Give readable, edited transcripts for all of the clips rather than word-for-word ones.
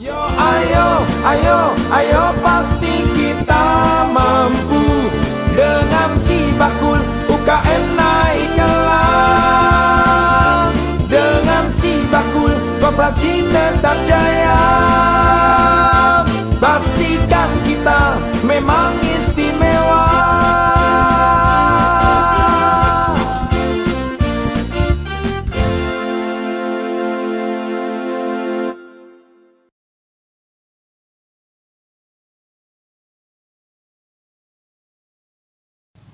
Yo ayo, ayo, ayo pasti kita mampu. Dengan si bakul UKM naik kelas. Dengan si bakul koperasi tetap jaya. Pastikan kita memang istimewa.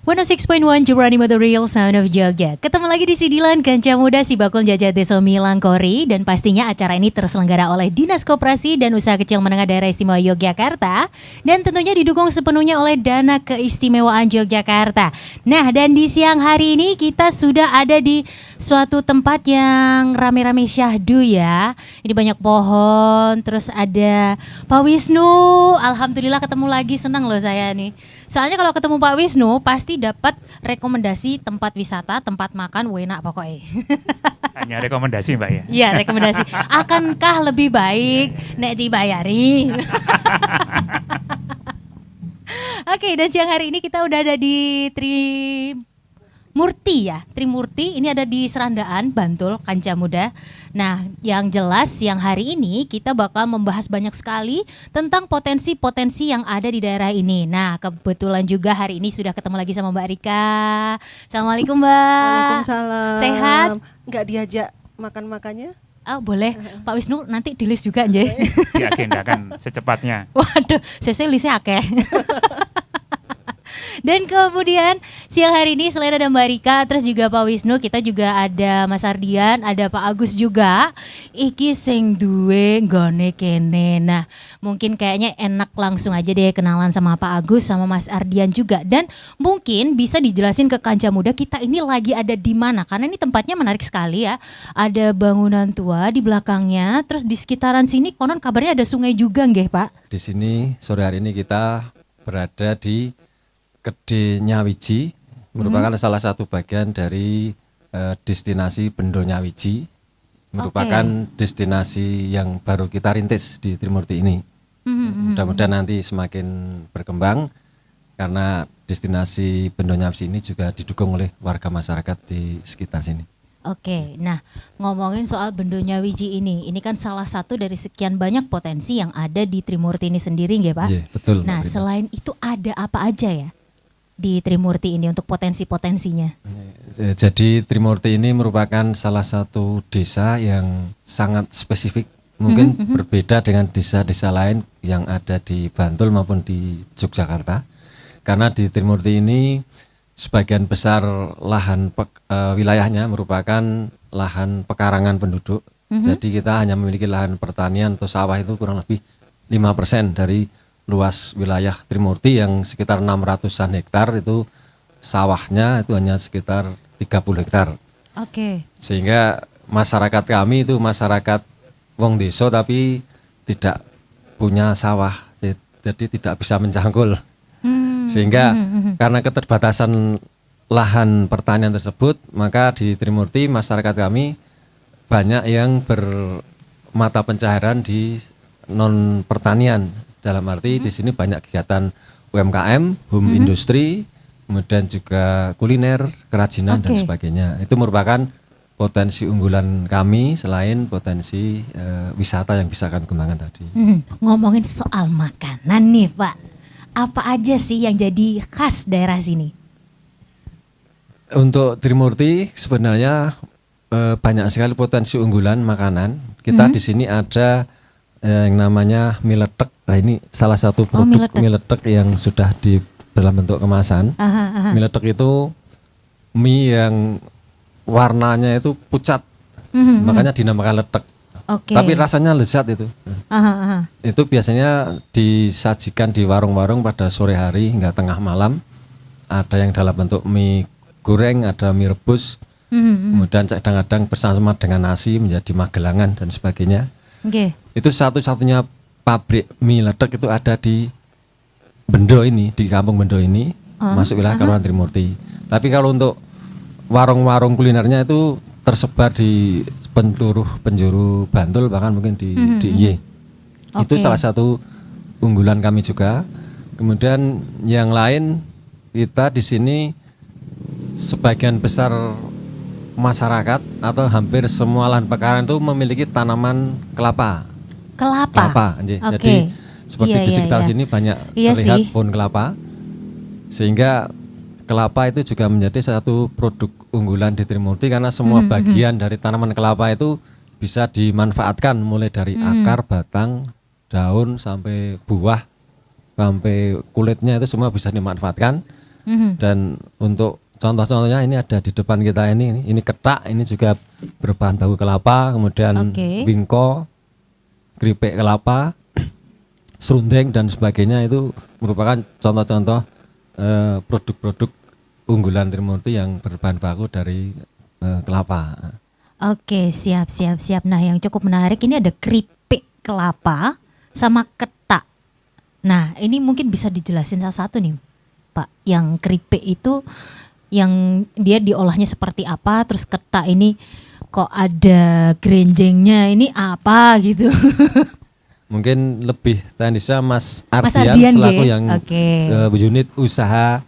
One 106.1 Jeronimo The Real Sound of Jogja. Ketemu lagi di Sidilan Kanca Muda Sibakul Jajah Deso Milangkori. Dan pastinya acara ini terselenggara oleh Dinas Koperasi dan Usaha Kecil Menengah Daerah Istimewa Yogyakarta. Dan tentunya didukung sepenuhnya oleh Dana Keistimewaan Yogyakarta. Nah, dan di siang hari ini kita sudah ada di suatu tempat yang rame-rame syahdu ya. Ini banyak pohon, terus ada Pak Wisnu. Alhamdulillah ketemu lagi, senang loh saya nih. Soalnya kalau ketemu Pak Wisnu pasti dapat rekomendasi tempat wisata, tempat makan, enak pokoknya. Hanya rekomendasi Mbak ya? Iya, rekomendasi. Akankah lebih baik nek dibayari? Oke, dan siang hari ini kita udah ada di Trimurti ya. Trimurti ini ada di Serandaan, Bantul, Kanca Muda. Nah, yang jelas siang hari ini kita bakal membahas banyak sekali tentang potensi-potensi yang ada di daerah ini. Nah, kebetulan juga hari ini sudah ketemu lagi sama Mbak Rika. Assalamualaikum Mbak. Waalaikumsalam. Sehat? Nggak diajak makan-makannya? Oh, boleh. Pak Wisnu nanti di list juga nje. Diagendakan secepatnya. Waduh, saya listnya akeh. Dan kemudian siang hari ini selain ada Mbak Rika, terus juga Pak Wisnu, kita juga ada Mas Ardian, ada Pak Agus juga. Iki sing duwe nggone kene. Nah, mungkin kayaknya enak langsung aja deh kenalan sama Pak Agus sama Mas Ardian juga. Dan mungkin bisa dijelasin ke Kanca Muda kita ini lagi ada di mana, karena ini tempatnya menarik sekali ya. Ada bangunan tua di belakangnya, terus di sekitaran sini konon kabarnya ada sungai juga nggih, Pak? Di sini sore hari ini kita berada di Kedhe Nyawiji, merupakan salah satu bagian dari destinasi Bendo Nyawiji, merupakan destinasi yang baru kita rintis di Trimurti ini. Mudah-mudahan nanti semakin berkembang karena destinasi Bendo Nyawiji ini juga didukung oleh warga masyarakat di sekitar sini. Oke, nah ngomongin soal Bendo Nyawiji ini kan salah satu dari sekian banyak potensi yang ada di Trimurti ini sendiri nggih Pak? Iya, betul. Nah, selain itu ada apa aja ya di Trimurti ini untuk potensi-potensinya? Jadi Trimurti ini merupakan salah satu desa yang sangat spesifik, mungkin berbeda dengan desa-desa lain yang ada di Bantul maupun di Yogyakarta. Karena di Trimurti ini sebagian besar lahan wilayahnya merupakan lahan pekarangan penduduk. Jadi kita hanya memiliki lahan pertanian atau sawah itu kurang lebih 5% dari luas wilayah Trimurti yang sekitar 600-an hektar, itu sawahnya itu hanya sekitar 30 hektar. Oke. Sehingga masyarakat kami itu masyarakat wong desa tapi tidak punya sawah, jadi tidak bisa mencangkul. Sehingga karena keterbatasan lahan pertanian tersebut, maka di Trimurti masyarakat kami banyak yang bermata pencaharian di non pertanian. Dalam arti di sini banyak kegiatan UMKM, home industri, kemudian juga kuliner, kerajinan dan sebagainya. Itu merupakan potensi unggulan kami selain potensi wisata yang bisa kami kembangkan tadi. Ngomongin soal makanan nih Pak, apa aja sih yang jadi khas daerah sini? Untuk Trimurti sebenarnya banyak sekali potensi unggulan makanan. Kita di sini ada yang namanya mie letek. Nah, ini salah satu produk mie letek yang sudah di dalam bentuk kemasan. Mie letek itu mie yang warnanya itu pucat, makanya dinamakan letek. Tapi rasanya lezat itu. Itu biasanya disajikan di warung-warung pada sore hari hingga tengah malam. Ada yang dalam bentuk mie goreng, ada mie rebus, kemudian kadang-kadang bersama dengan nasi menjadi magelangan dan sebagainya. Itu satu-satunya pabrik mie letek itu ada di Bendo ini, di kampung Bendo ini, masuk wilayah Kelurahan Trimurti. Tapi kalau untuk warung-warung kulinernya itu tersebar di penjuru Bantul, bahkan mungkin di IY. Itu Oke. salah satu unggulan kami juga. Kemudian yang lain kita di sini sebagian besar masyarakat atau hampir semua lahan pekarangan itu memiliki tanaman kelapa. Kelapa. Anjing. Oke. Jadi seperti Iya, di iya, sekitar iya. sini banyak Iya terlihat sih. pohon kelapa. Sehingga kelapa itu juga menjadi satu produk unggulan di Trimurti karena semua bagian dari tanaman kelapa itu bisa dimanfaatkan mulai dari akar, batang, daun sampai buah, sampai kulitnya itu semua bisa dimanfaatkan. Mhm. Dan untuk contoh-contohnya ini ada di depan kita ini ketak, ini juga berbahan baku kelapa, kemudian Oke. wingko, keripik kelapa, serundeng dan sebagainya itu merupakan contoh-contoh produk-produk unggulan Trimurti yang berbahan baku dari kelapa. Oke, siap. Nah, yang cukup menarik ini ada keripik kelapa sama ketak. Nah, ini mungkin bisa dijelasin salah satu nih, Pak. Yang keripik itu yang dia diolahnya seperti apa, terus ketak ini kok ada grenjengnya, ini apa gitu. Mungkin lebih teknisnya Mas Mas Ardian, Ardian, selaku nggih. yang Oke. unit usaha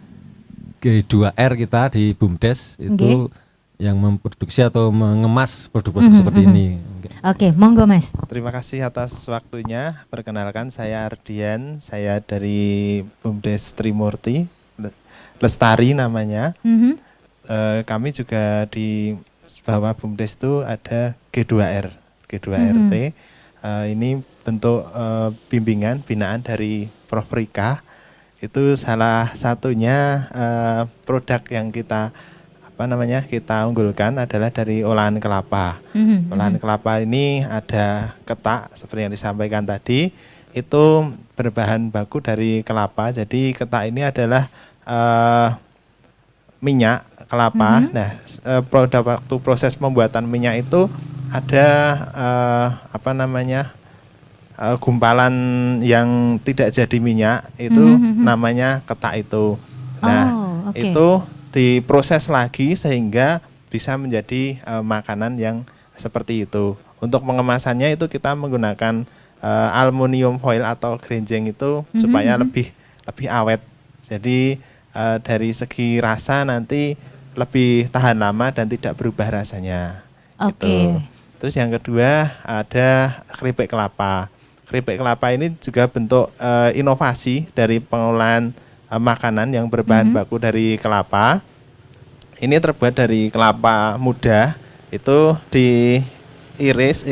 G2R kita di BUMDes itu yang memproduksi atau mengemas produk-produk seperti ini. Oke, monggo Mas. Terima kasih atas waktunya. Perkenalkan saya Ardian, saya dari BUMDes Trimurti, Lestari namanya. Mhm. Kami juga di bawah BUMDes itu ada G2R, G2RT. Ini bentuk bimbingan binaan dari Prof. Rika. Itu salah satunya produk yang kita kita unggulkan adalah dari olahan kelapa. Olahan kelapa ini ada ketak seperti yang disampaikan tadi, itu berbahan baku dari kelapa. Jadi ketak ini adalah minyak kelapa. Nah, pada waktu proses pembuatan minyak itu ada gumpalan yang tidak jadi minyak, itu namanya ketak itu. Nah, Oh, oke. itu diproses lagi sehingga bisa menjadi makanan yang seperti itu. Untuk pengemasannya itu kita menggunakan aluminium foil atau grenjeng itu supaya lebih awet. Jadi dari segi rasa nanti lebih tahan lama dan tidak berubah rasanya. Oke. Gitu. Terus yang kedua ada keripik kelapa. Keripik kelapa ini juga bentuk inovasi dari pengolahan makanan yang berbahan baku dari kelapa. Ini terbuat dari kelapa muda, itu diiris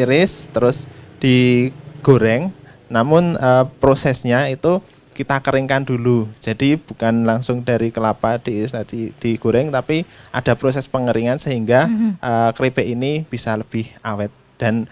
terus digoreng. Namun prosesnya itu kita keringkan dulu. Jadi bukan langsung dari kelapa digoreng, tapi ada proses pengeringan sehingga keripik ini bisa lebih awet dan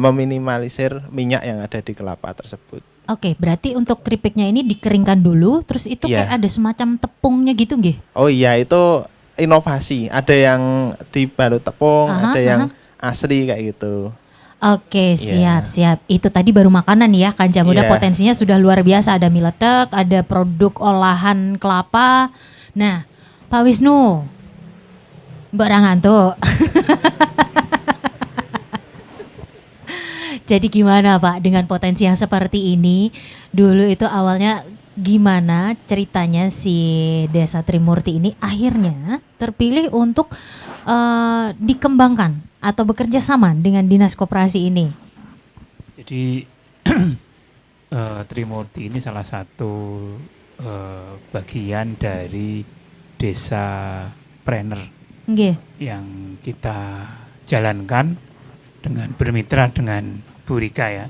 meminimalisir minyak yang ada di kelapa tersebut. Oke, berarti untuk keripiknya ini dikeringkan dulu, terus itu Iya. kayak ada semacam tepungnya gitu nggih? Oh iya, itu inovasi. Ada yang dibalut tepung, ada yang asli kayak gitu. Oke, Iya. siap. Itu tadi baru makanan ya, Kanca Muda Iya. potensinya sudah luar biasa. Ada mie letek, ada produk olahan kelapa. Nah, Pak Wisnu, Mbak Ranganto. Jadi gimana Pak dengan potensi yang seperti ini? Dulu itu awalnya gimana ceritanya si Desa Trimurti ini akhirnya terpilih untuk dikembangkan atau bekerja sama dengan Dinas Koperasi ini? Jadi Trimurti ini salah satu bagian dari desa planner Nggih. yang kita jalankan dengan bermitra dengan Bu Rika ya,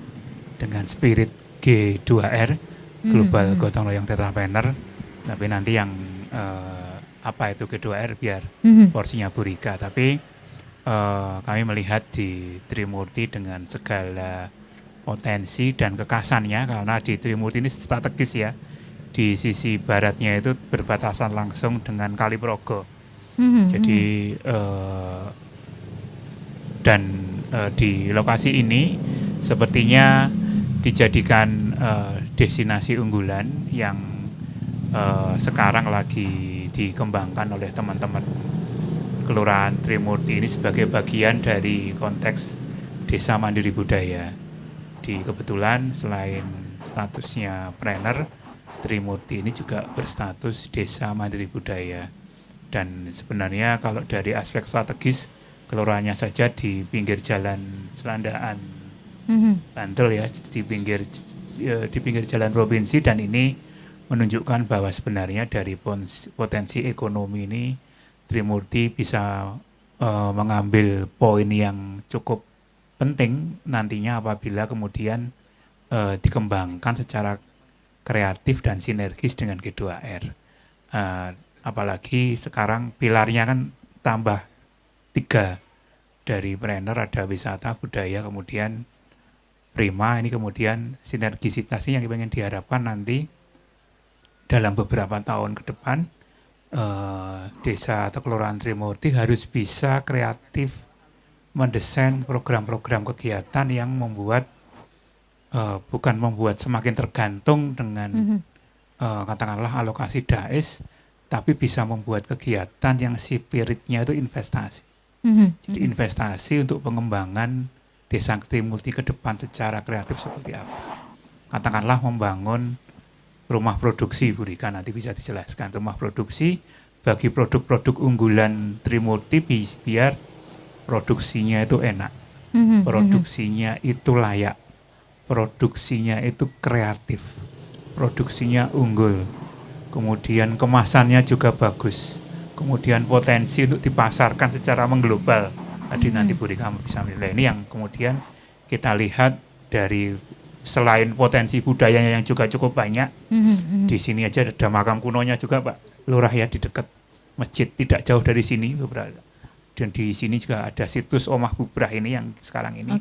dengan spirit G2R Global Gotong Royong Tetrapreneur. Tapi nanti yang apa itu G2R biar porsinya Bu Rika. Tapi kami melihat di Trimurti dengan segala potensi dan kekasannya, karena di Trimurti ini strategis ya. Di sisi baratnya itu berbatasan langsung dengan Kali Progo. Jadi dan di lokasi ini sepertinya dijadikan destinasi unggulan yang sekarang lagi dikembangkan oleh teman-teman Kelurahan Trimurti ini sebagai bagian dari konteks Desa Mandiri Budaya. Jadi kebetulan selain statusnya planner, Trimurti ini juga berstatus desa mandiri budaya. Dan sebenarnya kalau dari aspek strategis, kelurahannya saja di pinggir jalan Selandaan Bantul ya, di pinggir jalan provinsi, dan ini menunjukkan bahwa sebenarnya dari potensi ekonomi ini Trimurti bisa mengambil poin yang cukup penting nantinya apabila kemudian dikembangkan secara kreatif dan sinergis dengan G2R. Apalagi sekarang pilarnya kan tambah 3, dari planner ada wisata, budaya, kemudian prima. Ini kemudian sinergisitasnya yang ingin diharapkan nanti dalam beberapa tahun ke depan desa atau kelurahan Trimurti harus bisa kreatif mendesain program-program kegiatan yang membuat bukan membuat semakin tergantung dengan katakanlah alokasi DAES, tapi bisa membuat kegiatan yang spiritnya itu investasi. Jadi investasi untuk pengembangan desa Trimurti ke depan secara kreatif seperti apa. Katakanlah membangun rumah produksi, Bu Rika nanti bisa dijelaskan. Rumah produksi bagi produk-produk unggulan Trimurti biar produksinya itu enak, produksinya itu layak, produksinya itu kreatif, produksinya unggul, kemudian kemasannya juga bagus, kemudian potensi untuk dipasarkan secara mengglobal. Tadi nanti Bu Rika bisa menilai. Ini yang kemudian kita lihat dari selain potensi budayanya yang juga cukup banyak. Di sini aja ada makam kunonya juga Pak Lurah ya, di dekat masjid tidak jauh dari sini beberapa. Dan di sini juga ada situs Omah Bubrah ini yang sekarang ini.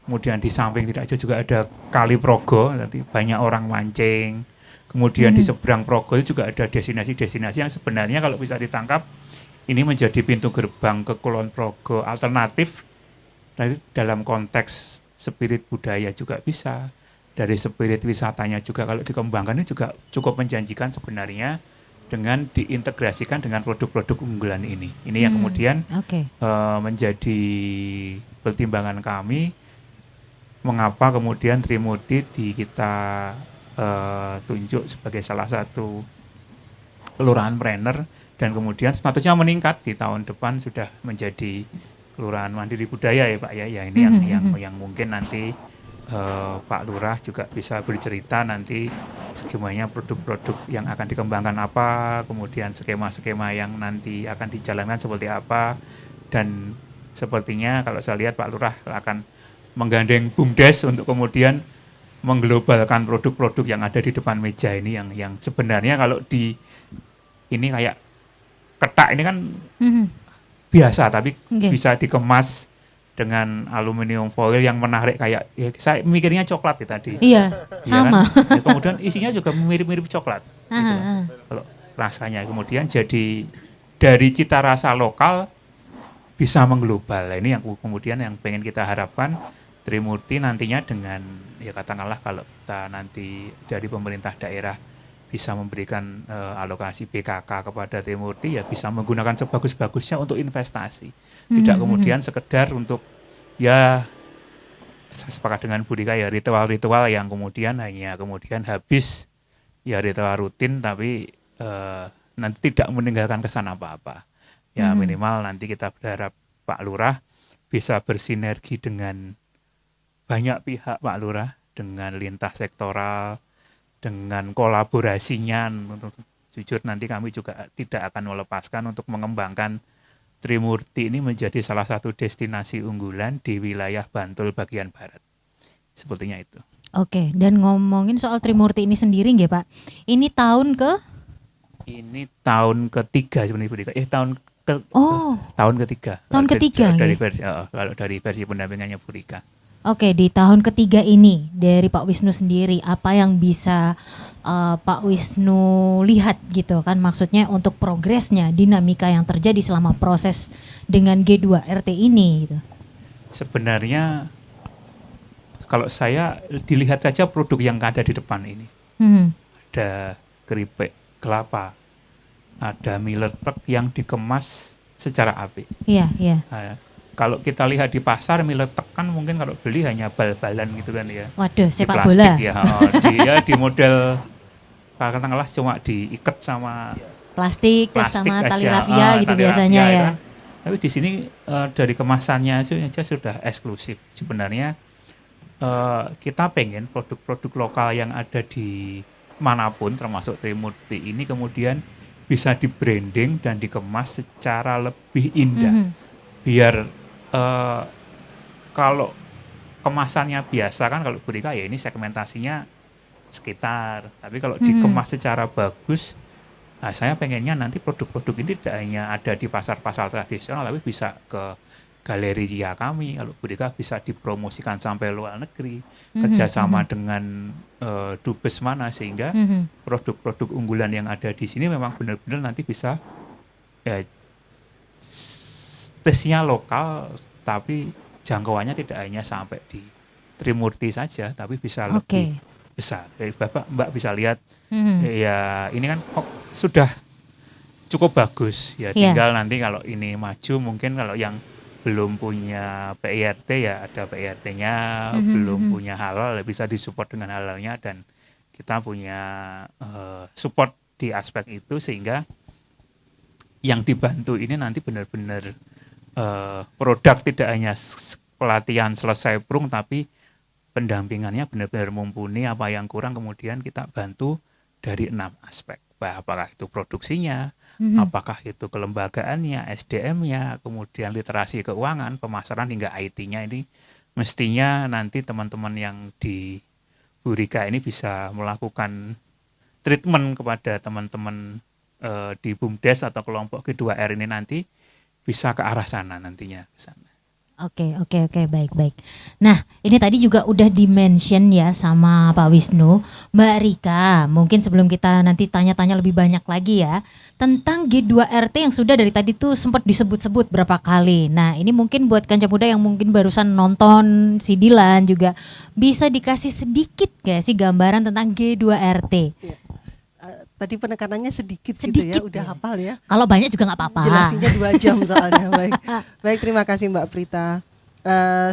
Kemudian di samping tidak jauh juga ada Kali Progo, nanti banyak orang mancing. Kemudian di seberang Progo itu juga ada destinasi-destinasi yang sebenarnya kalau bisa ditangkap ini menjadi pintu gerbang ke Kulon Progo alternatif. Dari dalam konteks spirit budaya juga bisa, dari spirit wisatanya juga kalau dikembangkan ini juga cukup menjanjikan sebenarnya dengan diintegrasikan dengan produk-produk unggulan ini. Ini yang kemudian menjadi pertimbangan kami mengapa kemudian Trimurti kita tunjuk sebagai salah satu kelurahan planner, dan kemudian statusnya meningkat di tahun depan sudah menjadi kelurahan mandiri budaya ya Pak ya. Ya ini yang mungkin nanti Pak Lurah juga bisa bercerita nanti skemanya produk-produk yang akan dikembangkan apa, kemudian skema-skema yang nanti akan dijalankan seperti apa, dan sepertinya kalau saya lihat Pak Lurah akan menggandeng BUMDes untuk kemudian mengglobalkan produk-produk yang ada di depan meja ini yang sebenarnya kalau di ini kayak ketak ini kan biasa, tapi bisa dikemas dengan aluminium foil yang menarik kayak ya, saya mikirnya coklat ya tadi. Iya, sama. Kan? Ya, kemudian isinya juga mirip-mirip coklat. Gitu. Kalau rasanya kemudian jadi dari cita rasa lokal bisa mengglobal. Ini yang kemudian yang pengen kita harapkan Trimurti nantinya dengan ya katakanlah kalau kita nanti dari pemerintah daerah bisa memberikan alokasi BKK kepada Trimurti, ya bisa menggunakan sebagus-bagusnya untuk investasi. Tidak kemudian sekedar untuk ya saya sepakat dengan Bu Rika ya ritual-ritual yang kemudian hanya kemudian habis ya ritual rutin tapi nanti tidak meninggalkan kesan apa-apa. Ya minimal nanti kita berharap Pak Lurah bisa bersinergi dengan banyak pihak Pak Lurah, dengan lintas sektoral, dengan kolaborasinya. Jujur nanti kami juga tidak akan melepaskan untuk mengembangkan Trimurti ini menjadi salah satu destinasi unggulan di wilayah Bantul bagian barat. Sepertinya itu. Oke, dan ngomongin soal Trimurti ini sendiri nggih Pak, ini tahun ketiga sebenarnya Bu Rika. Tahun ketiga. Tahun ketiga dari ya? versi, kalau dari versi pendampingannya Bu Rika. Oke, di tahun ketiga ini dari Pak Wisnu sendiri, apa yang bisa Pak Wisnu lihat gitu kan, maksudnya untuk progresnya, dinamika yang terjadi selama proses dengan G2RT ini gitu. Sebenarnya kalau saya dilihat saja produk yang ada di depan ini. Ada keripik kelapa, ada mie letek yang dikemas secara apik. Iya. kalau kita lihat di pasar mie letek kan mungkin kalau beli hanya bal-balan gitu kan ya. Waduh, Di sepak plastik bola. ya. Dia di model katakanlah cuma diikat sama Plastik, terus plastik sama tali aja, rafia gitu tali biasanya rafia ya. kan. Tapi di sini dari kemasannya aja sudah eksklusif. Sebenarnya kita pengen produk-produk lokal yang ada di manapun termasuk Trimurti ini kemudian bisa di-branding dan dikemas secara lebih indah. Mhm. Biar kalau kemasannya biasa kan kalau Burika ya ini segmentasinya sekitar. Tapi kalau dikemas secara bagus, nah saya pengennya nanti produk-produk ini tidak hanya ada di pasar-pasar tradisional, tapi bisa ke galeria kami. Kalau Burika bisa dipromosikan sampai luar negeri, kerjasama dengan dubes mana sehingga produk-produk unggulan yang ada di sini memang benar-benar nanti bisa ya, tesnya lokal, tapi jangkauannya tidak hanya sampai di Trimurti saja, tapi bisa lebih besar. Jadi Mbak bisa lihat ya ini kan sudah cukup bagus ya. Tinggal nanti kalau ini maju mungkin kalau yang belum punya PIRT ya ada PIRT-nya, belum punya halal ya bisa disupport dengan halalnya dan kita punya support di aspek itu sehingga yang dibantu ini nanti benar-benar produk tidak hanya pelatihan selesai prung tapi pendampingannya benar-benar mumpuni, apa yang kurang kemudian kita bantu dari 6 aspek. Apakah itu produksinya, apakah itu kelembagaannya, SDM-nya, kemudian literasi keuangan, pemasaran hingga IT-nya ini mestinya nanti teman-teman yang di Burika ini bisa melakukan treatment kepada teman-teman di BUMDes atau kelompok G2R ini nanti bisa ke arah sana nantinya ke sana. Oke, baik. Nah, ini tadi juga udah di-mention ya sama Pak Wisnu. Mbak Rika, mungkin sebelum kita nanti tanya-tanya lebih banyak lagi ya, tentang G2RT yang sudah dari tadi tuh sempat disebut-sebut berapa kali. Nah, ini mungkin buat Kanca Muda yang mungkin barusan nonton si Dilan juga, bisa dikasih sedikit gak sih gambaran tentang G2RT? Ya. Tadi penekanannya sedikit gitu ya, udah hafal ya. Kalau banyak juga nggak apa-apa. Jelasinnya 2 jam soalnya. Baik, terima kasih Mbak Prita.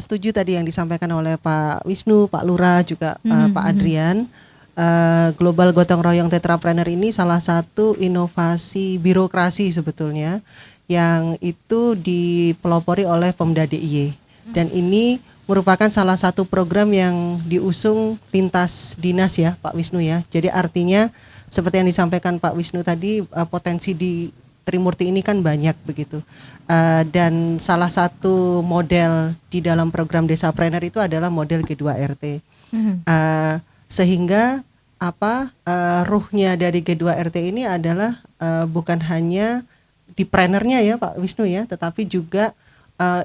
Setuju tadi yang disampaikan oleh Pak Wisnu, Pak Lurah juga Pak Adrian. Global Gotong Royong Tetrapreneur ini salah satu inovasi birokrasi sebetulnya yang itu dipelopori oleh Pemda DIY. Dan ini merupakan salah satu program yang diusung lintas dinas ya Pak Wisnu ya. Jadi artinya seperti yang disampaikan Pak Wisnu tadi, potensi di Trimurti ini kan banyak begitu. Dan salah satu model di dalam program Desapreneur itu adalah model G2RT. Sehingga ruhnya dari G2RT ini adalah bukan hanya di prenernya ya Pak Wisnu ya, tetapi juga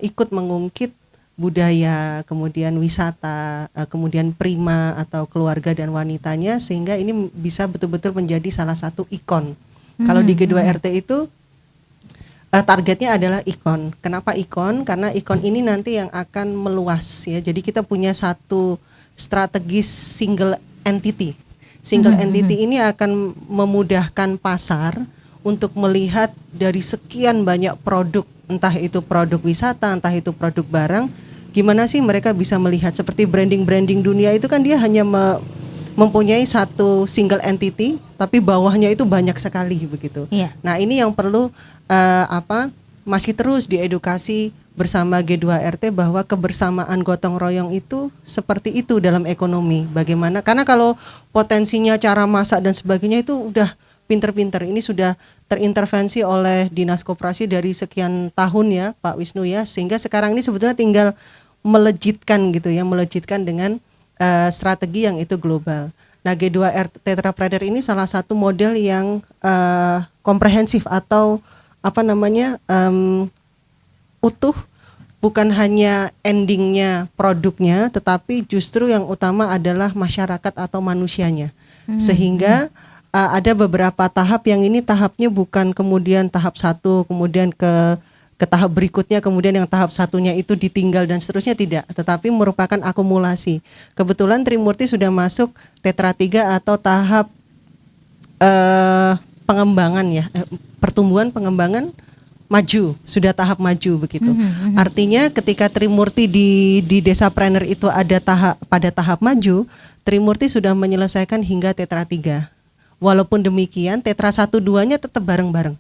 ikut mengungkit budaya, kemudian wisata, kemudian prima atau keluarga dan wanitanya sehingga ini bisa betul-betul menjadi salah satu ikon. Kalau di G2RT itu targetnya adalah ikon. Kenapa ikon? Karena ikon ini nanti yang akan meluas ya. Jadi kita punya satu strategis single entity. Single entity ini akan memudahkan pasar untuk melihat dari sekian banyak produk, entah itu produk wisata, entah itu produk barang, gimana sih mereka bisa melihat seperti branding dunia itu kan dia hanya mempunyai satu single entity, tapi bawahnya itu banyak sekali begitu. Yeah. Nah ini yang perlu masih terus diedukasi bersama G2RT bahwa kebersamaan gotong royong itu seperti itu dalam ekonomi. Bagaimana? Karena kalau potensinya cara masak dan sebagainya itu udah pinter-pinter. Ini sudah terintervensi oleh Dinas Koperasi dari sekian tahun ya Pak Wisnu ya. Sehingga sekarang ini sebetulnya tinggal melejitkan gitu ya. Melejitkan dengan strategi yang itu global. Nah G2R Tetrapreneur ini salah satu model yang komprehensif atau utuh. Bukan hanya endingnya produknya, tetapi justru yang utama adalah masyarakat atau manusianya. Sehingga ada beberapa tahap yang ini tahapnya bukan kemudian tahap 1 kemudian ke tahap berikutnya kemudian yang tahap satunya itu ditinggal dan seterusnya tidak, tetapi merupakan akumulasi. Kebetulan Trimurti sudah masuk Tetra 3 atau tahap pengembangan ya, pertumbuhan pengembangan maju, sudah tahap maju begitu. Artinya ketika Trimurti di Desapreneur itu pada tahap maju, Trimurti sudah menyelesaikan hingga Tetra 3. Walaupun demikian Tetra 1 2-nya tetap bareng-bareng.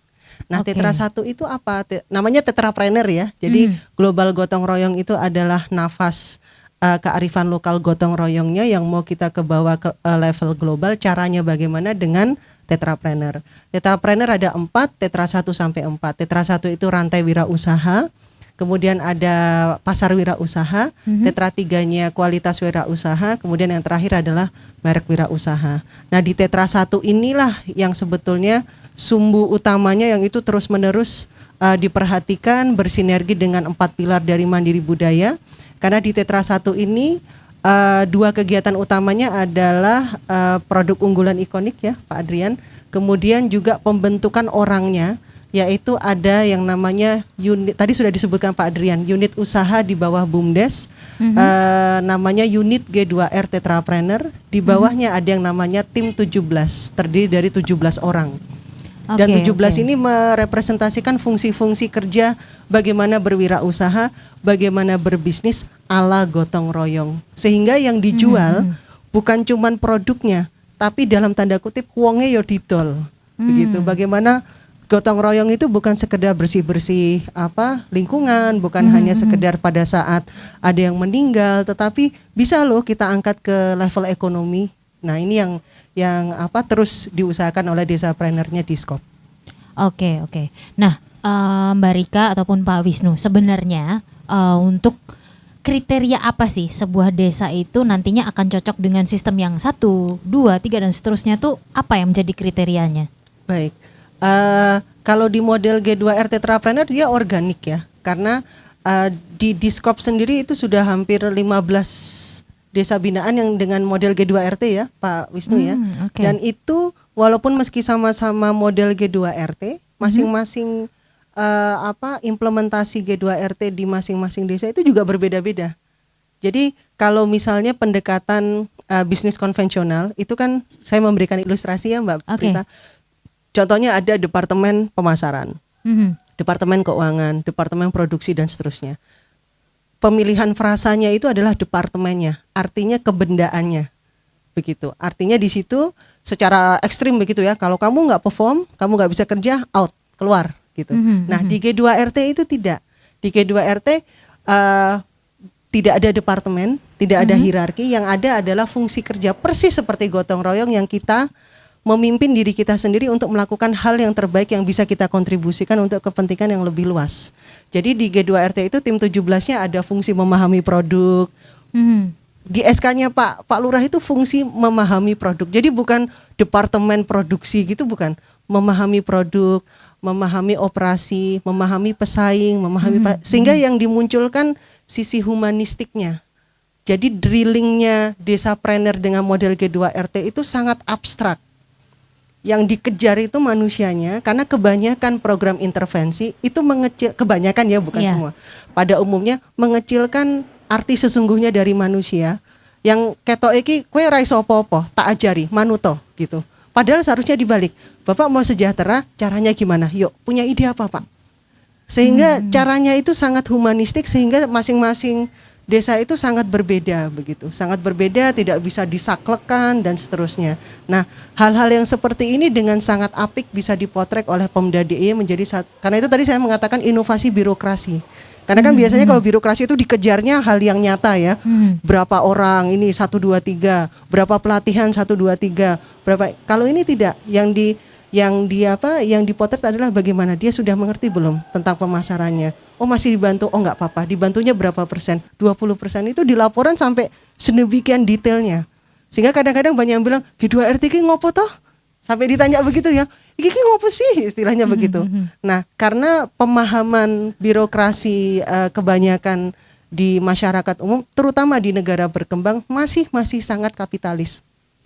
Nah, Tetra 1 itu apa? Namanya Tetrapreneur ya. Jadi global gotong royong itu adalah nafas kearifan lokal gotong royongnya yang mau kita kebawa ke level global. Caranya bagaimana dengan Tetrapreneur. Tetrapreneur ada 4, Tetra 1 sampai 4. Tetra 1 itu rantai wirausaha, kemudian ada pasar wirausaha, Tetra 3-nya kualitas wirausaha, kemudian yang terakhir adalah merek wirausaha. Nah, di Tetra 1 inilah yang sebetulnya sumbu utamanya yang itu terus-menerus diperhatikan bersinergi dengan 4 pilar dari Mandiri Budaya. Karena di Tetra 1 ini 2 kegiatan utamanya adalah produk unggulan ikonik ya Pak Adrian, kemudian juga pembentukan orangnya, yaitu ada yang namanya unit, tadi sudah disebutkan Pak Adrian, unit usaha di bawah BUMDes, namanya unit G2R Tetrapreneur, di bawahnya ada yang namanya tim 17, terdiri dari 17 orang. Dan 17 ini merepresentasikan fungsi-fungsi kerja bagaimana berwirausaha, bagaimana berbisnis ala gotong royong. Sehingga yang dijual bukan cuman produknya, tapi dalam tanda kutip wonge yo didol. Begitu. Bagaimana gotong royong itu bukan sekedar bersih-bersih lingkungan, bukan hanya sekedar pada saat ada yang meninggal, tetapi bisa loh kita angkat ke level ekonomi. Nah, ini yang terus diusahakan oleh Desapreneurnya di Skop. Oke. Nah, Mbak Rika ataupun Pak Wisnu, sebenarnya untuk kriteria apa sih sebuah desa itu nantinya akan cocok dengan sistem yang 1, 2, 3 dan seterusnya tuh apa yang menjadi kriterianya? Baik, kalau di model G2R Tetrapreneur dia organik ya, karena di Skop sendiri itu sudah hampir 15 desa binaan yang dengan model G2RT ya Pak Wisnu ya. Dan itu walaupun meski sama-sama model G2RT, masing-masing implementasi G2RT di masing-masing desa itu juga berbeda-beda. Jadi kalau misalnya pendekatan bisnis konvensional itu kan saya memberikan ilustrasi ya Mbak Prita. Contohnya ada departemen pemasaran, departemen keuangan, departemen produksi dan seterusnya. Pemilihan frasanya itu adalah departemennya, artinya kebendaannya, begitu. Artinya di situ secara ekstrim begitu ya. Kalau kamu nggak perform, kamu nggak bisa kerja, out, keluar, gitu. Nah di G2RT itu tidak. Di G2RT tidak ada departemen, tidak ada hierarki. Yang ada adalah fungsi kerja persis seperti gotong royong yang kita memimpin diri kita sendiri untuk melakukan hal yang terbaik yang bisa kita kontribusikan untuk kepentingan yang lebih luas. Jadi di G2RT itu tim 17-nya ada fungsi memahami produk. Di SK-nya Pak Lurah itu fungsi memahami produk. Jadi bukan departemen produksi gitu, bukan. Memahami produk, memahami operasi, memahami pesaing, sehingga yang dimunculkan sisi humanistiknya. Jadi drillingnya Desapreneur dengan model G2RT itu sangat abstrak. Yang dikejar itu manusianya, karena kebanyakan program intervensi itu kebanyakan ya bukan semua, pada umumnya mengecilkan arti sesungguhnya dari manusia. Yang ketok iki kue raiso apa-apa, tak ajari manuto gitu. Padahal seharusnya dibalik, Bapak mau sejahtera, caranya gimana? Yuk, punya ide apa Pak? Sehingga caranya itu sangat humanistik, sehingga masing-masing desa itu sangat berbeda begitu, sangat berbeda, tidak bisa disaklekan dan seterusnya. Nah, hal-hal yang seperti ini dengan sangat apik bisa dipotret oleh Pemda DIY menjadi karena itu tadi saya mengatakan inovasi birokrasi. Karena kan biasanya kalau birokrasi itu dikejarnya hal yang nyata ya. Berapa orang ini 1 2 3, berapa pelatihan 1 2 3, berapa. Kalau ini tidak, yang dipotret adalah bagaimana dia sudah mengerti belum tentang pemasarannya. Oh masih dibantu, oh nggak apa-apa, dibantunya berapa persen, 20% itu di laporan sampai sedemikian detailnya. Sehingga kadang-kadang banyak yang bilang, G2RT ini ngopo toh? Sampai ditanya begitu ya, ini ngopo sih istilahnya begitu. Nah karena pemahaman birokrasi kebanyakan di masyarakat umum, terutama di negara berkembang, masih sangat kapitalis,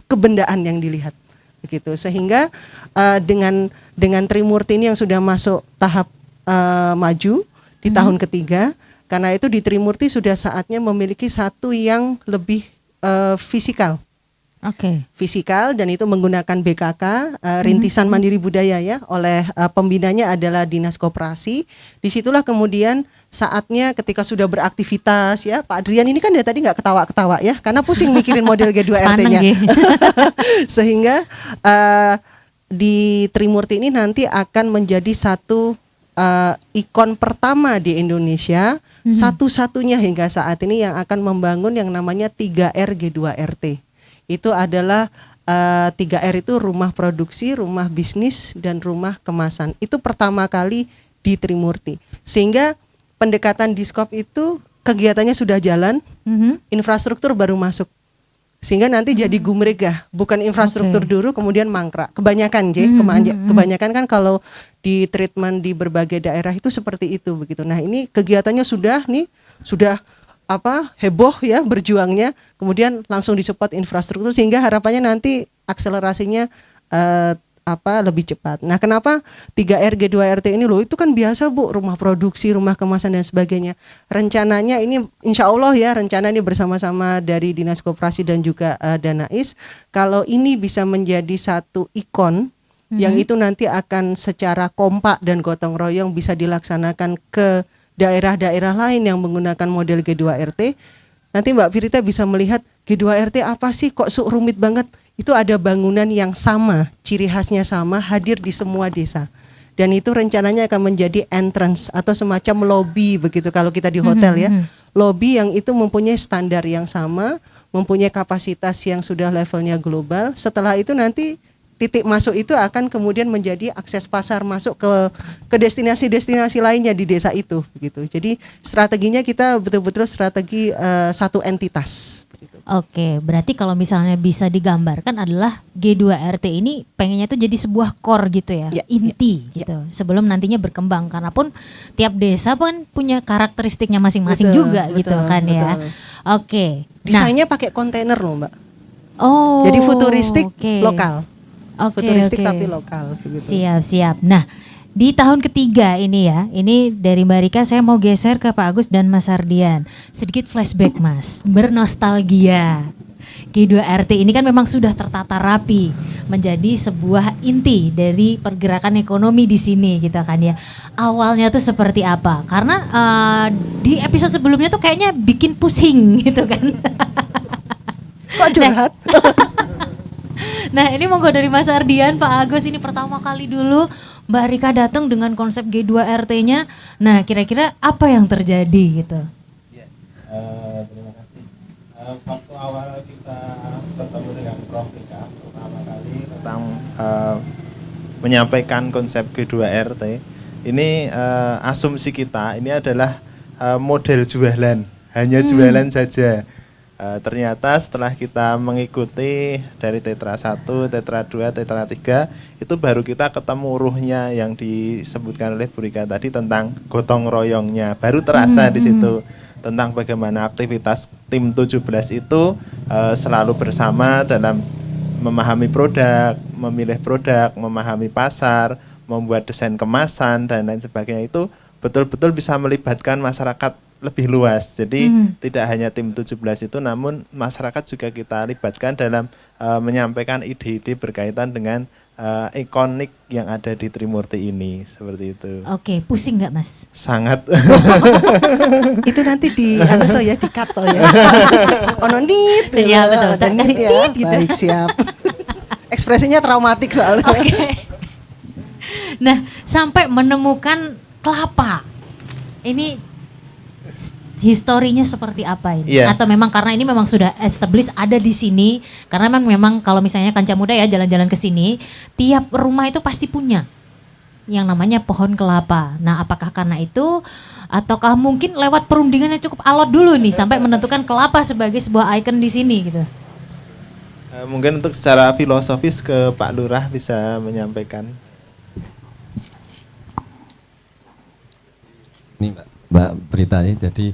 kebendaan yang dilihat. Begitu, sehingga dengan Trimurti ini yang sudah masuk tahap maju di tahun ketiga, karena itu di Trimurti sudah saatnya memiliki satu yang lebih fisikal, Oke. fisikal, dan itu menggunakan BKK, Rintisan Mandiri Budaya ya, oleh pembinanya adalah Dinas Koperasi. Disitulah kemudian saatnya ketika sudah beraktivitas ya, Pak Adrian ini kan dari tadi nggak ketawa-ketawa ya, karena pusing mikirin model G2RT-nya. Sehingga di Trimurti ini nanti akan menjadi satu ikon pertama di Indonesia, satu-satunya hingga saat ini yang akan membangun yang namanya 3R G2RT. Itu adalah 3R itu rumah produksi, rumah bisnis, dan rumah kemasan. Itu pertama kali di Trimurti. Sehingga pendekatan Diskop itu kegiatannya sudah jalan, infrastruktur baru masuk. Sehingga nanti jadi gumregah, bukan infrastruktur dulu kemudian mangkrak. Kebanyakan kebanyakan kan kalau di treatment di berbagai daerah itu seperti itu begitu. Nah, ini kegiatannya sudah heboh ya berjuangnya, kemudian langsung disupport infrastruktur sehingga harapannya nanti akselerasinya lebih cepat. Nah, kenapa 3R G2RT ini loh, itu kan biasa Bu, rumah produksi, rumah kemasan dan sebagainya. Rencananya ini insya Allah ya, rencana ini bersama-sama dari Dinas Koperasi dan juga Danais, kalau ini bisa menjadi satu ikon yang itu nanti akan secara kompak dan gotong royong bisa dilaksanakan ke daerah-daerah lain yang menggunakan model G2RT. Nanti Mbak Firita bisa melihat G2RT apa sih kok rumit banget. Itu ada bangunan yang sama, ciri khasnya sama, hadir di semua desa. Dan itu rencananya akan menjadi entrance atau semacam lobby begitu kalau kita di hotel ya. Lobby yang itu mempunyai standar yang sama, mempunyai kapasitas yang sudah levelnya global. Setelah itu nanti titik masuk itu akan kemudian menjadi akses pasar masuk ke destinasi-destinasi lainnya di desa itu begitu. Jadi strateginya kita betul-betul strategi satu entitas begitu. Oke, berarti kalau misalnya bisa digambarkan adalah G2RT ini pengennya itu jadi sebuah core gitu ya, inti gitu. Sebelum nantinya berkembang, karena pun tiap desa pun punya karakteristiknya masing-masing juga gitu kan ya. Oke. Desainnya pakai kontainer loh Mbak. Oh. Jadi futuristik lokal. Futuristik Oke. tapi lokal begitu. Siap. Nah, di tahun ketiga ini ya, ini dari Mbak Rika saya mau geser ke Pak Agus dan Mas Ardian. Sedikit flashback Mas, bernostalgia. G2RT ini kan memang sudah tertata rapi menjadi sebuah inti dari pergerakan ekonomi di sini gitu kan ya. Awalnya tuh seperti apa? Karena di episode sebelumnya tuh kayaknya bikin pusing gitu kan. Kok curhat? Nah, ini monggo dari Mas Ardian, Pak Agus, ini pertama kali dulu Mbak Rika datang dengan konsep G2RT-nya. Nah, kira-kira apa yang terjadi gitu? Ya, terima kasih. Waktu awal kita bertemu dengan Prof. Rika pertama kali tentang menyampaikan konsep G2RT, ini asumsi kita ini adalah model jualan, hanya jualan saja. Ternyata setelah kita mengikuti dari Tetra 1, Tetra 2, Tetra 3, itu baru kita ketemu ruhnya yang disebutkan oleh Bu Rika tadi tentang gotong royongnya. Baru terasa di situ tentang bagaimana aktivitas tim 17 itu selalu bersama dalam memahami produk, memilih produk, memahami pasar, membuat desain kemasan dan lain sebagainya. Itu betul-betul bisa melibatkan masyarakat lebih luas. Jadi tidak hanya tim 17 itu, namun masyarakat juga kita libatkan dalam menyampaikan ide-ide berkaitan dengan ikonik yang ada di Trimurti ini, seperti itu. Oke, pusing nggak Mas? Sangat. Itu nanti di cut ya. Ono nit. Iya betul, dan kasih tit gitu. Baik, siap. Ekspresinya traumatik soalnya. Oke. Nah, sampai menemukan kelapa. Ini historinya seperti apa ini? Yeah. Atau memang karena ini memang sudah established ada di sini, karena memang kalau misalnya Kanca Muda ya jalan-jalan ke sini, tiap rumah itu pasti punya yang namanya pohon kelapa. Nah, apakah karena itu ataukah mungkin lewat perundingan yang cukup alot dulu nih sampai menentukan kelapa sebagai sebuah ikon di sini gitu? Mungkin untuk secara filosofis ke Pak Lurah bisa menyampaikan. Ini Mbak Berita ini, jadi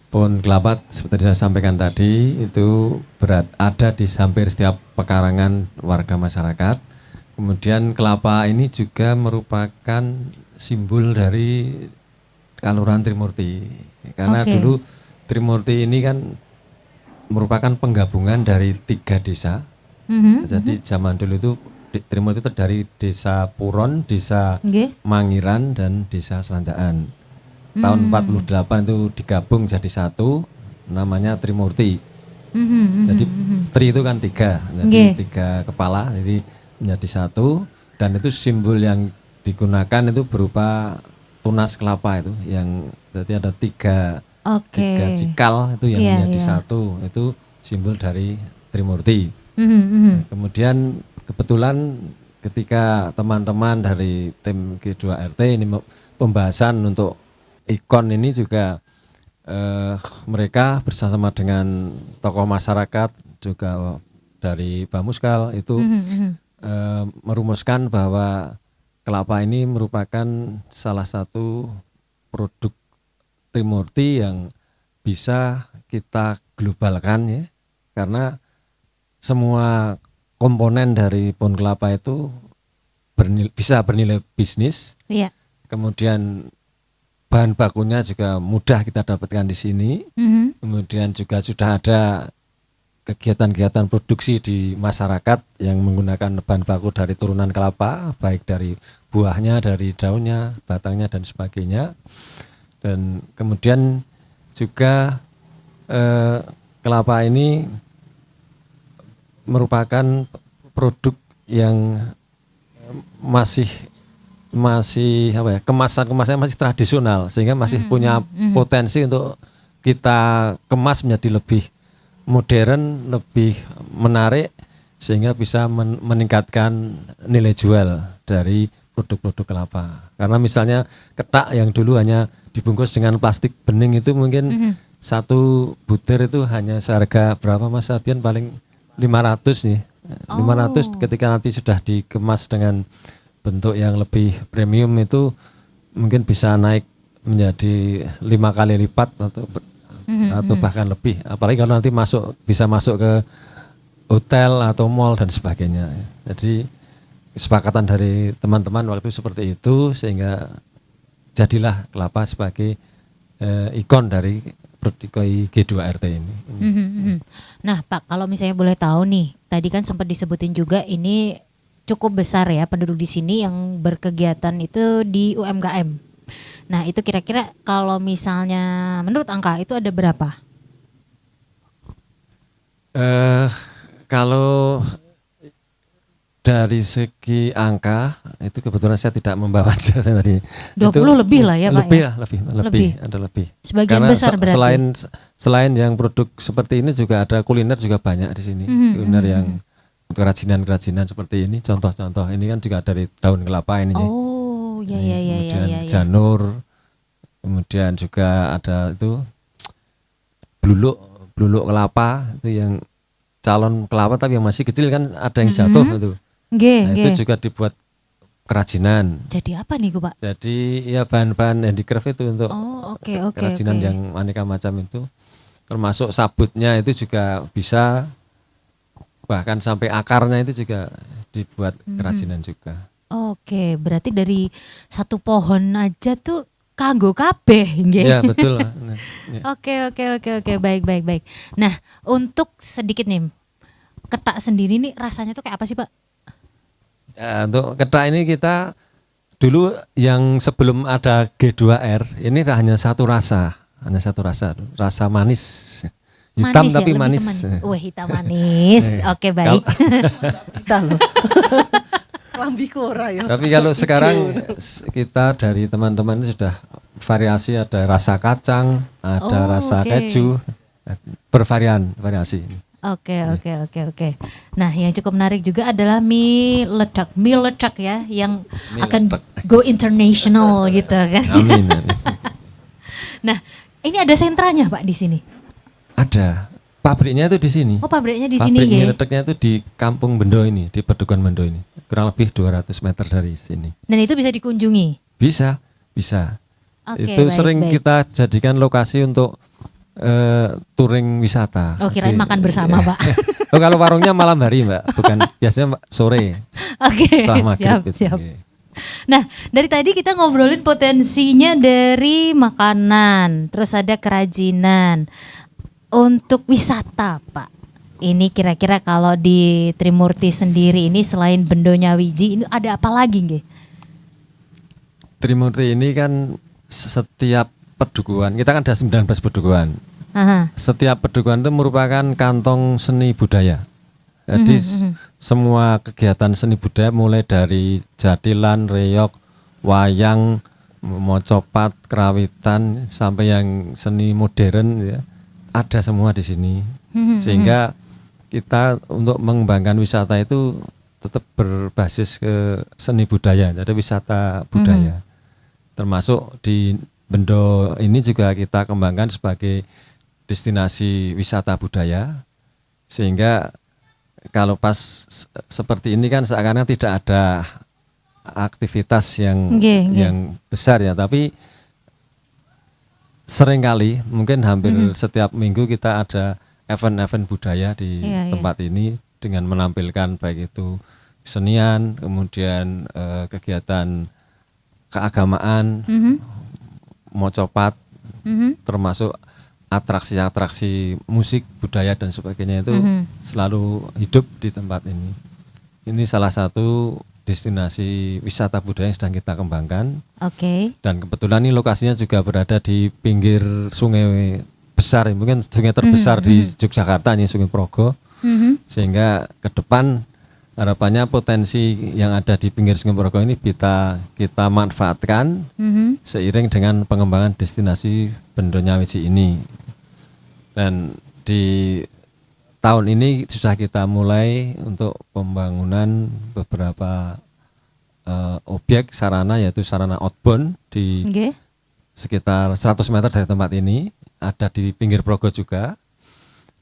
pohon kelapa seperti saya sampaikan tadi itu ada di hampir setiap pekarangan warga masyarakat. Kemudian kelapa ini juga merupakan simbol dari Kelurahan Trimurti. Karena dulu Trimurti ini kan merupakan penggabungan dari 3 desa Jadi zaman dulu itu Trimurti itu dari desa Puron, desa Mangiran, dan desa Serandaan. Tahun 48 itu digabung jadi satu, namanya Trimurti. Jadi Tri itu kan 3, jadi 3 kepala, jadi menjadi satu. Dan itu simbol yang digunakan itu berupa tunas kelapa itu, yang jadi ada 3 cikal itu yang menjadi satu, itu simbol dari Trimurti. Kemudian kebetulan ketika teman-teman dari tim G2RT ini pembahasan untuk ikon ini juga mereka bersama dengan tokoh masyarakat juga dari Bamuskal itu merumuskan bahwa kelapa ini merupakan salah satu produk Trimurti yang bisa kita globalkan ya, karena semua komponen dari pohon kelapa itu bisa bernilai bisnis. Iya. Kemudian bahan bakunya juga mudah kita dapatkan di sini. Kemudian juga sudah ada kegiatan-kegiatan produksi di masyarakat yang menggunakan bahan baku dari turunan kelapa, baik dari buahnya, dari daunnya, batangnya, dan sebagainya. Dan kemudian juga kelapa ini merupakan produk yang masih apa ya, kemasannya masih tradisional, sehingga masih punya potensi untuk kita kemas menjadi lebih modern, lebih menarik, sehingga bisa meningkatkan nilai jual dari produk-produk kelapa. Karena misalnya ketak yang dulu hanya dibungkus dengan plastik bening itu mungkin satu butir itu hanya seharga berapa Mas Sabian, paling 500 nih. 500 ketika nanti sudah dikemas dengan bentuk yang lebih premium itu mungkin bisa naik menjadi 5 kali lipat atau bahkan lebih. Apalagi kalau nanti bisa masuk ke hotel atau mall dan sebagainya. Jadi kesepakatan dari teman-teman waktu seperti itu, sehingga jadilah kelapa sebagai ikon dari G2RT ini. Nah Pak, kalau misalnya boleh tahu nih, tadi kan sempat disebutin juga ini cukup besar ya penduduk di sini yang berkegiatan itu di UMKM. Nah itu kira-kira kalau misalnya menurut angka itu ada berapa? Kalau dari segi angka itu kebetulan saya tidak membawa data tadi. 20 itu lebih lah ya Pak. Lebih, ada lebih. Sebagian karena besar berarti. Selain yang produk seperti ini juga ada kuliner juga banyak di sini. Kuliner yang kerajinan-kerajinan seperti ini, contoh-contoh ini kan juga dari daun kelapa ini. Oh, iya. Kemudian janur, kemudian juga ada itu bluluk kelapa itu yang calon kelapa tapi yang masih kecil kan ada yang jatuh itu. Itu juga dibuat kerajinan. Jadi apa nih Pak? Jadi ya bahan-bahan handicraft itu untuk kerajinan yang aneka macam itu. Termasuk sabutnya itu juga bisa, bahkan sampai akarnya itu juga dibuat kerajinan juga. Oke, berarti dari satu pohon aja tuh kanggo kabeh nggih. Ya, betul. Oke, baik. Nah, untuk sedikit nih, ketak sendiri nih rasanya tuh kayak apa sih Pak? Ya, untuk ketak ini kita dulu yang sebelum ada G2R ini hanya satu rasa, rasa manis. Hitam manis tapi ya, manis. Wah, hitam manis. Oke, baik. Kita loh. Lambiku ora ya. Tapi kalau sekarang kita dari teman-teman itu sudah variasi, ada rasa kacang, ada rasa keju, bervariasi. Oke. Nah, yang cukup menarik juga adalah mie ledak ya, yang akan go international gitu kan. Amin. Nah, ini ada sentranya Pak di sini. Ada. Pabriknya itu di sini. Oh, pabriknya di sini. Pabrik mie ledaknya itu di Kampung Bendo ini, di Pedukuhan Bendo ini. Kurang lebih 200 meter dari sini. Dan itu bisa dikunjungi? Bisa. Itu sering kita jadikan lokasi untuk touring wisata. Oh, kirain makan bersama Pak. Oh, kalau warungnya malam hari Mbak, bukan biasanya sore. Setelah maghrib. Siap. Nah, dari tadi kita ngobrolin potensinya dari makanan, terus ada kerajinan. Untuk wisata Pak, Ini kira-kira kalau di Trimurti sendiri ini selain Bendonya Wiji ini ada apa lagi nggih? Trimurti ini kan setiap pedukuhan, kita kan ada 19 pedukuhan. Aha. Setiap pedukuhan itu merupakan kantong seni budaya. Jadi semua kegiatan seni budaya mulai dari jatilan, reog, wayang, mocopat, kerawitan sampai yang seni modern ya, ada semua di sini. Sehingga kita untuk mengembangkan wisata itu tetap berbasis ke seni budaya, jadi wisata budaya. Termasuk di Bendo ini juga kita kembangkan sebagai destinasi wisata budaya, sehingga kalau pas seperti ini kan seakan-akan tidak ada aktivitas yang besar ya, tapi seringkali mungkin hampir setiap minggu kita ada event-event budaya di tempat ini dengan menampilkan baik itu kesenian, kemudian kegiatan keagamaan, mocopat, termasuk atraksi-atraksi musik, budaya dan sebagainya itu selalu hidup di tempat ini. Ini salah satu destinasi wisata budaya yang sedang kita kembangkan. Oke. Dan kebetulan ini lokasinya juga berada di pinggir sungai besar, mungkin sungai terbesar di Yogyakarta, ini Sungai Progo. Sehingga ke depan harapannya potensi yang ada di pinggir Sungai Progo ini kita manfaatkan seiring dengan pengembangan destinasi Bendonya Wiji ini. Dan di tahun ini sudah kita mulai untuk pembangunan beberapa objek sarana, yaitu sarana outbound di sekitar 100 meter dari tempat ini, ada di pinggir Progo juga.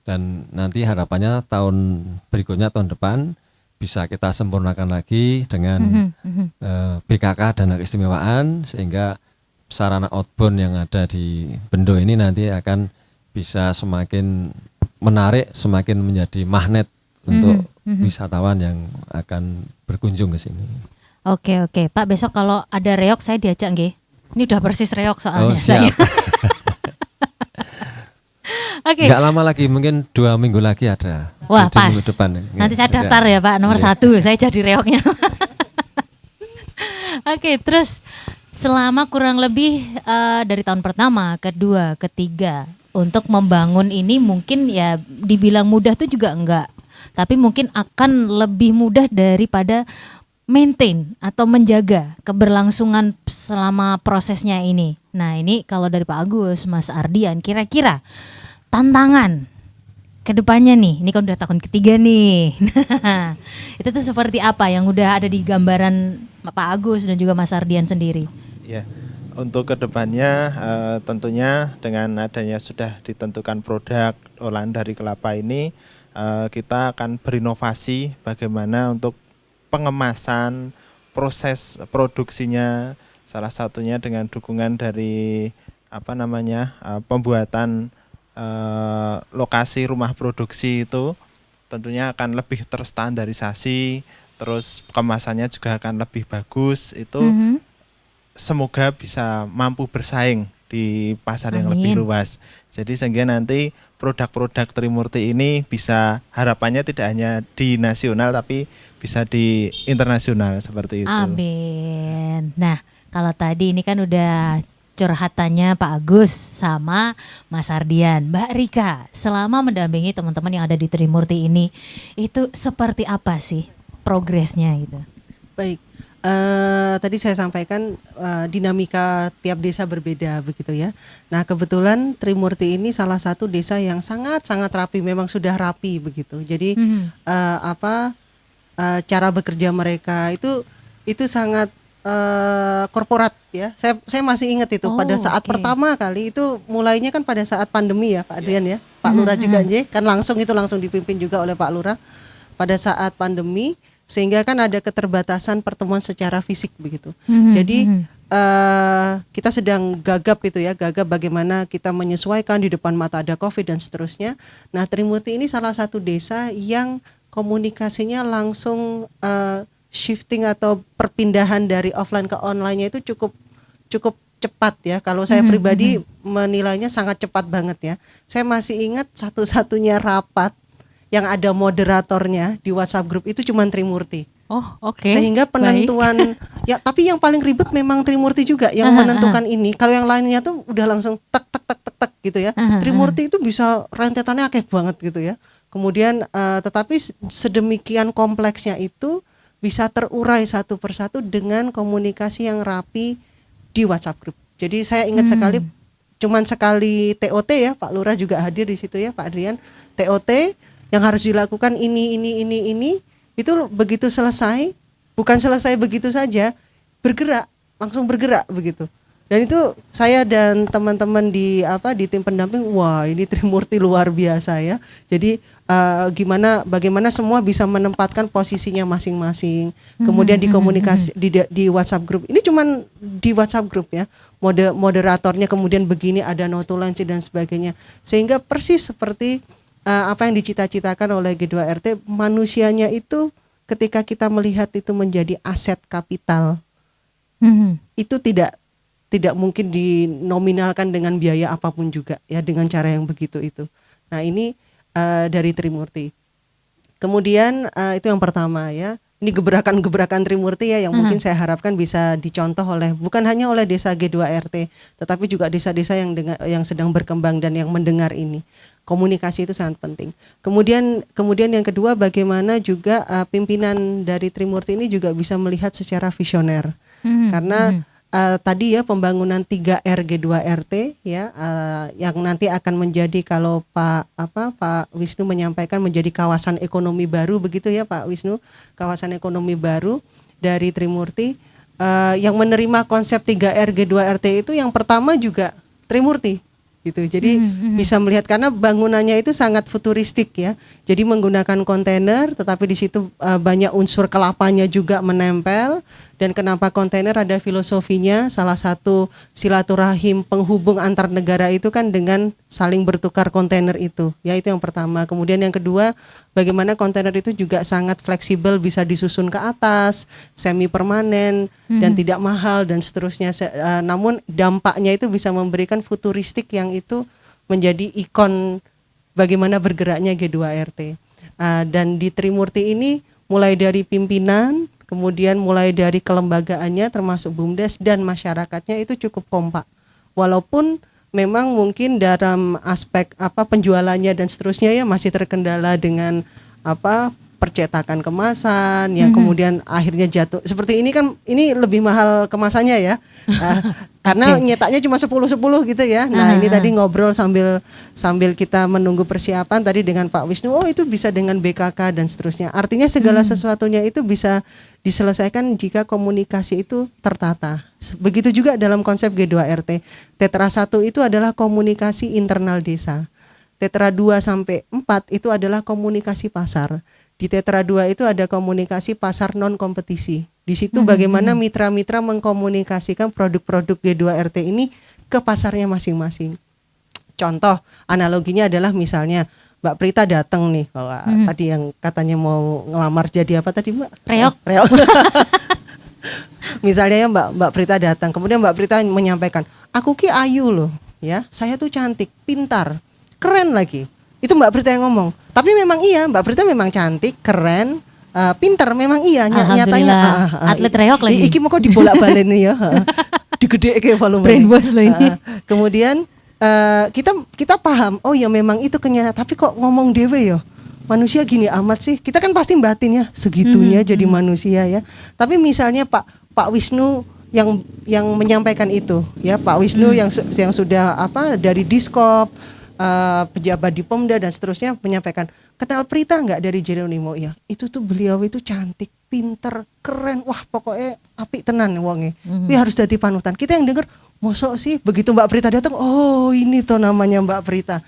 Dan nanti harapannya tahun berikutnya, tahun depan, bisa kita sempurnakan lagi dengan BKK Dana Keistimewaan, sehingga sarana outbound yang ada di Bendo ini nanti akan bisa semakin menarik, semakin menjadi magnet untuk wisatawan yang akan berkunjung ke sini. Oke, Pak, besok kalau ada reog saya diajak nggih. Ini udah persis reog soalnya saya. Oke. Nggak lama lagi, mungkin 2 minggu lagi ada. Wah, pas. Minggu depan. Nanti saya daftar ya Pak, nomor 1, saya jadi reognya. Oke, terus selama kurang lebih dari tahun pertama, kedua, ketiga untuk membangun ini mungkin ya dibilang mudah tuh juga enggak. Tapi mungkin akan lebih mudah daripada maintain atau menjaga keberlangsungan selama prosesnya ini. Nah, ini kalau dari Pak Agus, Mas Ardian, kira-kira tantangan ke depannya nih, ini kan udah tahun ketiga nih. Itu tuh seperti apa yang udah ada di gambaran Pak Agus dan juga Mas Ardian sendiri? Ya, untuk kedepannya tentunya dengan adanya sudah ditentukan produk olahan dari kelapa ini, kita akan berinovasi bagaimana untuk pengemasan, proses produksinya, salah satunya dengan dukungan dari pembuatan lokasi rumah produksi itu tentunya akan lebih terstandarisasi, terus kemasannya juga akan lebih bagus. Itu semoga bisa mampu bersaing di pasar yang lebih luas. Jadi sehingga nanti produk-produk Trimurti ini bisa, harapannya tidak hanya di nasional tapi bisa di internasional seperti itu. Amin. Nah, kalau tadi ini kan udah curhatannya Pak Agus sama Mas Ardian. Mbak Rika, selama mendampingi teman-teman yang ada di Trimurti ini, itu seperti apa sih progresnya gitu? Baik, tadi saya sampaikan dinamika tiap desa berbeda begitu ya. Nah, kebetulan Trimurti ini salah satu desa yang sangat-sangat rapi, memang sudah rapi begitu. Jadi cara bekerja mereka itu sangat korporat ya. Saya masih ingat itu pada saat pertama kali itu mulainya kan pada saat pandemi ya Pak Adrian ya. Pak Lurah juga kan langsung dipimpin juga oleh Pak Lurah pada saat pandemi, sehingga kan ada keterbatasan pertemuan secara fisik begitu. Jadi kita sedang gagap bagaimana kita menyesuaikan, di depan mata ada COVID dan seterusnya. Nah, Trimurti ini salah satu desa yang komunikasinya langsung shifting atau perpindahan dari offline ke online-nya itu cukup cepat ya. Kalau saya pribadi menilainya sangat cepat banget ya. Saya masih ingat satu-satunya rapat yang ada moderatornya di WhatsApp grup itu cuma Trimurti. Oh, oke. Sehingga penentuan ya, tapi yang paling ribet memang Trimurti juga yang menentukan ini. Kalau yang lainnya tuh udah langsung tek tek tek tek tek gitu ya. Trimurti itu bisa rentetannya akeh banget gitu ya. Kemudian tetapi sedemikian kompleksnya itu bisa terurai satu persatu dengan komunikasi yang rapi di WhatsApp grup. Jadi saya ingat sekali, cuman sekali TOT ya, Pak Lurah juga hadir di situ ya, Pak Adrian. TOT yang harus dilakukan ini itu begitu selesai, bukan selesai begitu saja, bergerak, langsung bergerak begitu. Dan itu saya dan teman-teman di tim pendamping, wah ini Trimurti luar biasa ya. Jadi bagaimana semua bisa menempatkan posisinya masing-masing. Kemudian di komunikasi di WhatsApp group. Ini cuman di WhatsApp group ya. Moderatornya kemudian begini, ada notulensi dan sebagainya. Sehingga persis seperti apa yang dicita-citakan oleh G2RT, manusianya itu ketika kita melihat itu menjadi aset kapital, itu tidak mungkin dinominalkan dengan biaya apapun juga ya, dengan cara yang begitu itu. Nah ini dari Trimurti. Kemudian itu yang pertama ya. Ini gebrakan-gebrakan Trimurti ya yang mungkin saya harapkan bisa dicontoh bukan hanya oleh desa G2RT, tetapi juga desa-desa yang sedang berkembang dan yang mendengar ini. Komunikasi itu sangat penting. Kemudian yang kedua, bagaimana juga pimpinan dari Trimurti ini juga bisa melihat secara visioner. Karena tadi ya pembangunan 3R G2RT ya, yang nanti akan menjadi, kalau Pak Wisnu menyampaikan, menjadi kawasan ekonomi baru begitu ya Pak Wisnu, kawasan ekonomi baru dari Trimurti, yang menerima konsep 3R G2RT itu yang pertama juga Trimurti gitu. Jadi bisa melihat karena bangunannya itu sangat futuristik ya. Jadi menggunakan kontainer, tetapi di situ banyak unsur kelapanya juga menempel. Dan kenapa kontainer, ada filosofinya, salah satu silaturahim penghubung antar negara itu kan dengan saling bertukar kontainer itu. Ya itu yang pertama. Kemudian yang kedua, bagaimana kontainer itu juga sangat fleksibel, bisa disusun ke atas, semi permanen dan tidak mahal dan seterusnya. Namun dampaknya itu bisa memberikan futuristik yang itu menjadi ikon bagaimana bergeraknya G2RT. Dan di Trimurti ini mulai dari pimpinan, kemudian mulai dari kelembagaannya termasuk BUMDes dan masyarakatnya itu cukup kompak. Walaupun memang mungkin dalam aspek penjualannya dan seterusnya ya masih terkendala dengan percetakan kemasan yang kemudian akhirnya jatuh. Seperti ini kan, ini lebih mahal kemasannya ya. Karena nyetaknya cuma 10 gitu ya. Nah, ini tadi ngobrol sambil kita menunggu persiapan tadi dengan Pak Wisnu, oh itu bisa dengan BKK dan seterusnya. Artinya segala sesuatunya itu bisa diselesaikan jika komunikasi itu tertata. Begitu juga dalam konsep G2RT. Tetra 1 itu adalah komunikasi internal desa. Tetra 2 sampai 4 itu adalah komunikasi pasar. Di Tetra 2 itu ada komunikasi pasar non kompetisi. Di situ bagaimana mitra-mitra mengkomunikasikan produk-produk G2RT ini ke pasarnya masing-masing. Contoh analoginya adalah misalnya Mbak Prita datang nih, tadi yang katanya mau ngelamar jadi apa tadi Mbak? Reok. Misalnya ya Mbak Prita datang, kemudian Mbak Prita menyampaikan, aku ki ayu loh, ya, saya tuh cantik, pintar, keren lagi. Itu Mbak Prita yang ngomong. Tapi memang iya, Mbak Prita memang cantik, keren, pintar, memang iya. Nyatanya atlet reok lagi. Iki mau kok dibolak-balik nih ya. Digede kayak volume. Brainwash loh ini. Kemudian kita paham, oh ya memang itu kenyataan. Tapi kok ngomong dewe ya, manusia gini amat sih. Kita kan pasti batin ya, segitunya jadi manusia ya. Tapi misalnya Pak Wisnu yang menyampaikan itu ya, Pak Wisnu yang sudah dari Diskop, pejabat di Pomda dan seterusnya menyampaikan, kenal Prita nggak dari Jeronimo? Ya itu tuh beliau itu cantik, pinter, keren, wah pokoknya apik tenan wonge. Harus jadi panutan. Kita yang dengar, mosok sih, begitu Mbak Prita datang, oh ini tuh namanya Mbak Prita.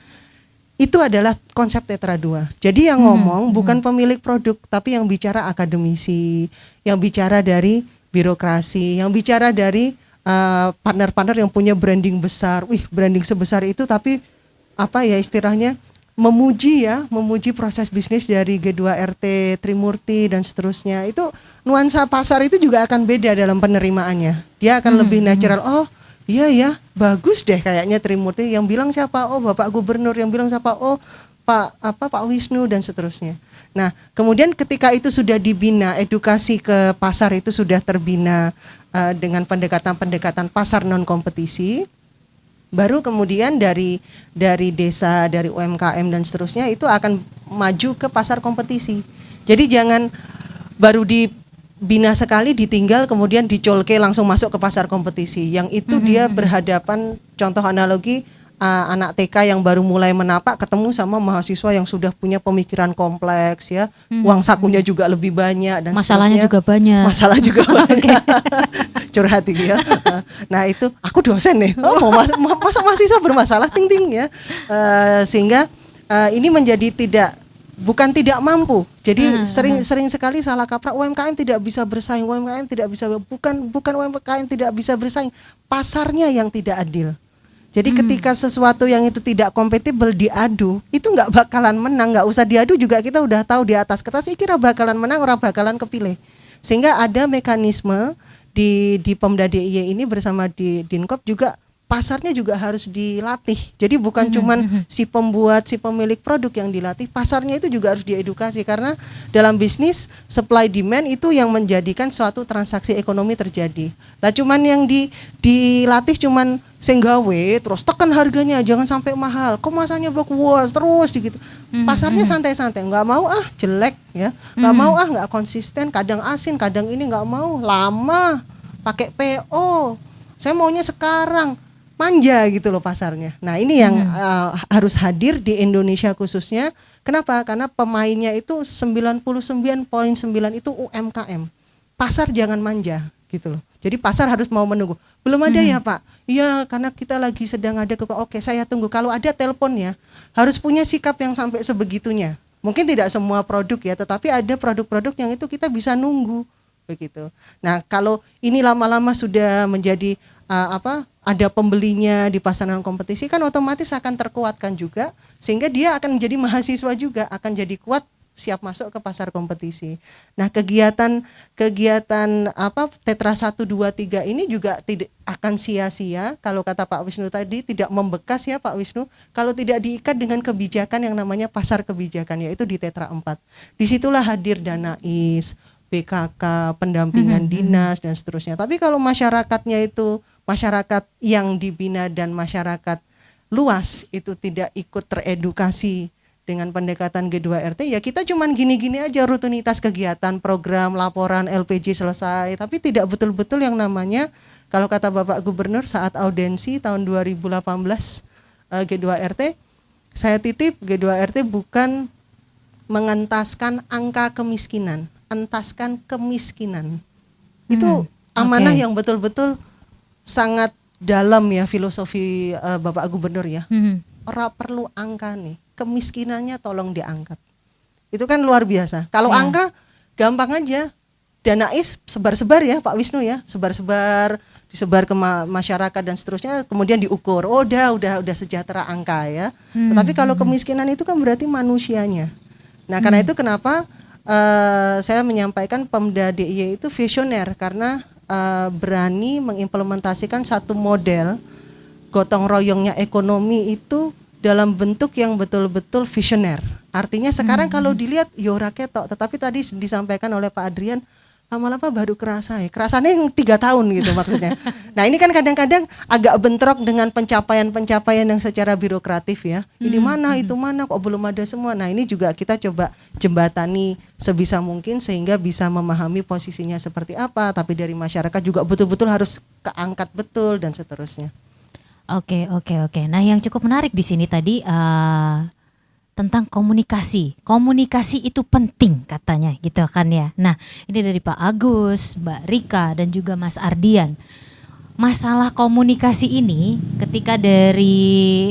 Itu adalah konsep Tetra 2. Jadi yang ngomong bukan pemilik produk, tapi yang bicara akademisi, yang bicara dari birokrasi, yang bicara dari partner-partner yang punya branding besar. Wih, branding sebesar itu tapi istilahnya memuji proses bisnis dari G2RT, Trimurti dan seterusnya. Itu nuansa pasar itu juga akan beda dalam penerimaannya. Dia akan lebih natural. Oh iya ya, bagus deh kayaknya Trimurti. Yang bilang siapa? Oh Bapak Gubernur. Yang bilang siapa? Oh Pak Wisnu dan seterusnya. Nah, kemudian ketika itu sudah dibina, edukasi ke pasar itu sudah terbina dengan pendekatan-pendekatan pasar non kompetisi, baru kemudian dari desa, dari UMKM dan seterusnya itu akan maju ke pasar kompetisi. Jadi jangan baru dibina sekali ditinggal kemudian dicolke langsung masuk ke pasar kompetisi. Yang itu dia berhadapan, contoh analogi anak TK yang baru mulai menapak ketemu sama mahasiswa yang sudah punya pemikiran kompleks ya, uang sakunya juga lebih banyak dan masalahnya seterusnya. juga banyak. Masalah juga banyak. Curhat ini ya. Nah itu aku dosen nih, mau masuk mahasiswa bermasalah ting ya. Sehingga ini menjadi bukan tidak mampu. Jadi sering sekali salah kaprah, UMKM tidak bisa bersaing, UMKM tidak bisa, bukan UMKM tidak bisa bersaing, pasarnya yang tidak adil. Jadi ketika sesuatu yang itu tidak kompatibel diadu, itu nggak bakalan menang, nggak usah diadu juga kita udah tahu di atas kertas kira bakalan menang, orang bakalan kepilih. Sehingga ada mekanisme di Pemda DIY ini bersama di Dinkop juga pasarnya juga harus dilatih. Jadi bukan cuman si pembuat, si pemilik produk yang dilatih, pasarnya itu juga harus diedukasi karena dalam bisnis supply demand itu yang menjadikan suatu transaksi ekonomi terjadi. Lah cuman yang dilatih cuman senggawe terus tekan harganya jangan sampai mahal. Kemasannya bagus terus gitu. Pasarnya santai-santai, nggak mau jelek ya. Nggak mau nggak konsisten, kadang asin, kadang ini nggak mau, lama pakai PO. Saya maunya sekarang. Manja gitu loh pasarnya. Nah ini yang harus hadir di Indonesia khususnya. Kenapa? Karena pemainnya itu 99.9 itu UMKM. Pasar jangan manja gitu loh. Jadi pasar harus mau menunggu. Belum ada ya Pak? Iya karena kita lagi sedang ada oke saya tunggu. Kalau ada teleponnya harus punya sikap yang sampai sebegitunya. Mungkin tidak semua produk ya, tetapi ada produk-produk yang itu kita bisa nunggu begitu. Nah kalau ini lama-lama sudah menjadi ada pembelinya di pasaran kompetisi kan otomatis akan terkuatkan juga sehingga dia akan menjadi mahasiswa juga, akan jadi kuat siap masuk ke pasar kompetisi. Nah, kegiatan Tetra 1 2 3 ini juga tidak akan sia-sia kalau kata Pak Wisnu tadi, tidak membekas ya Pak Wisnu kalau tidak diikat dengan kebijakan yang namanya pasar kebijakan, yaitu di Tetra 4. Disitulah hadir Danais, BKK, pendampingan dinas dan seterusnya. Tapi kalau masyarakatnya itu masyarakat yang dibina dan masyarakat luas itu tidak ikut teredukasi dengan pendekatan G2RT, ya kita cuman gini-gini aja rutinitas kegiatan, program, laporan, LPG selesai, tapi tidak betul-betul yang namanya kalau kata Bapak Gubernur saat audensi tahun 2018 G2RT, saya titip G2RT bukan mengentaskan angka kemiskinan, entaskan kemiskinan. Itu amanah yang betul-betul sangat dalam ya filosofi Bapak Gubernur ya. Ora perlu angka nih, kemiskinannya tolong diangkat. Itu kan luar biasa. Kalau angka gampang aja. Danais sebar-sebar ya Pak Wisnu ya, sebar-sebar, disebar ke masyarakat dan seterusnya, kemudian diukur. Oh, udah sejahtera angka ya. Tetapi kalau kemiskinan itu kan berarti manusianya. Nah, karena itu kenapa saya menyampaikan Pemda DIY itu visioner karena berani mengimplementasikan satu model gotong royongnya ekonomi itu dalam bentuk yang betul-betul visioner. Artinya sekarang kalau dilihat yora ketok, tetapi tadi disampaikan oleh Pak Adrian lama-lama baru kerasa ya. Kerasanya yang 3 tahun gitu maksudnya. Nah ini kan kadang-kadang agak bentrok dengan pencapaian-pencapaian yang secara birokratif ya. Ini mana, itu mana, kok belum ada semua. Nah ini juga kita coba jembatani sebisa mungkin sehingga bisa memahami posisinya seperti apa. Tapi dari masyarakat juga betul-betul harus keangkat betul dan seterusnya. Oke. Nah yang cukup menarik di sini tadi tentang komunikasi. Komunikasi itu penting katanya gitu kan ya. Nah ini dari Pak Agus, Mbak Rika dan juga Mas Ardian. Masalah komunikasi ini ketika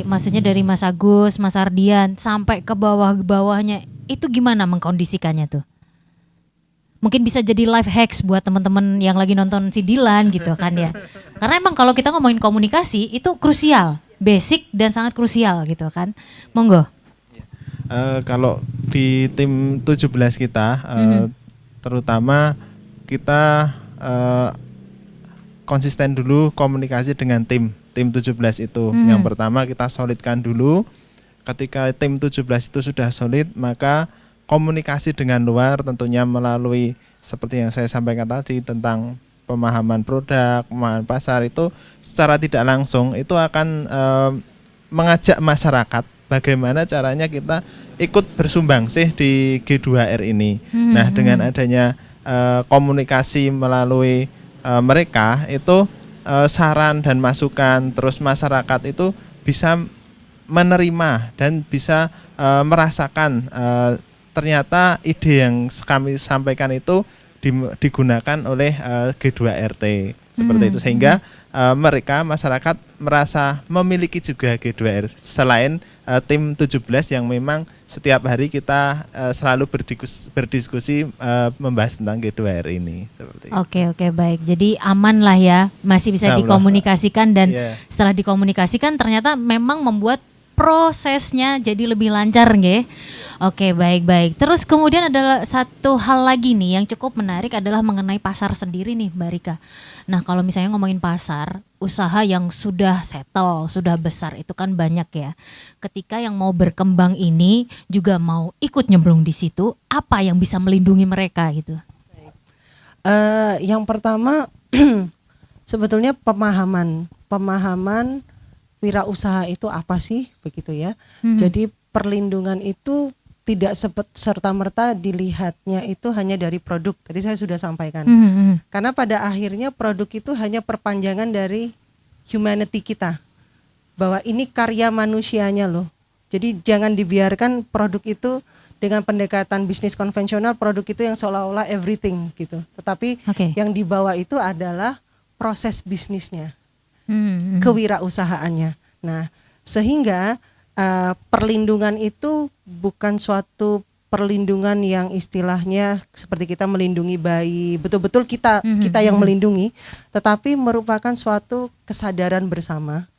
maksudnya dari Mas Agus, Mas Ardian sampai ke bawahnya itu gimana mengkondisikannya tuh? Mungkin bisa jadi life hacks buat teman-teman yang lagi nonton si Dilan gitu kan ya. Karena emang kalau kita ngomongin komunikasi itu krusial, basic dan sangat krusial gitu kan. Monggo. Kalau di tim 17 kita, terutama kita konsisten dulu komunikasi dengan tim 17 itu. Yang pertama kita solidkan dulu ketika tim 17 itu sudah solid, maka komunikasi dengan luar tentunya melalui seperti yang saya sampaikan tadi tentang pemahaman produk, pemahaman pasar, itu secara tidak langsung itu akan mengajak masyarakat bagaimana caranya kita ikut bersumbangsih di G2R ini. Nah, dengan adanya komunikasi melalui mereka itu saran dan masukan, terus masyarakat itu bisa menerima dan bisa merasakan ternyata ide yang kami sampaikan itu digunakan oleh G2RT seperti itu, sehingga mereka masyarakat merasa memiliki juga G2R selain tim 17 yang memang setiap hari kita selalu berdiskusi membahas tentang G2R ini seperti itu. Oke, baik. Jadi aman lah ya, masih bisa Insya Allah. dikomunikasikan dan Iya. setelah dikomunikasikan ternyata memang membuat prosesnya jadi lebih lancar nggih. Oke, baik. Terus kemudian adalah satu hal lagi nih yang cukup menarik adalah mengenai pasar sendiri nih Mbak Rika. Nah, kalau misalnya ngomongin pasar, usaha yang sudah settle, sudah besar itu kan banyak ya. Ketika yang mau berkembang ini juga mau ikut nyemplung di situ, apa yang bisa melindungi mereka gitu? Yang pertama sebetulnya pemahaman wirausaha itu apa sih, begitu ya. Jadi perlindungan itu tidak serta-merta dilihatnya itu hanya dari produk. Tadi saya sudah sampaikan. Karena pada akhirnya produk itu hanya perpanjangan dari humanity kita. Bahwa ini karya manusianya loh. Jadi jangan dibiarkan produk itu dengan pendekatan bisnis konvensional, produk itu yang seolah-olah everything gitu. Tetapi yang dibawa itu adalah proses bisnisnya, kewirausahaannya. Nah, sehingga perlindungan itu bukan suatu perlindungan yang istilahnya seperti kita melindungi bayi, betul-betul kita yang melindungi, tetapi merupakan suatu kesadaran bersama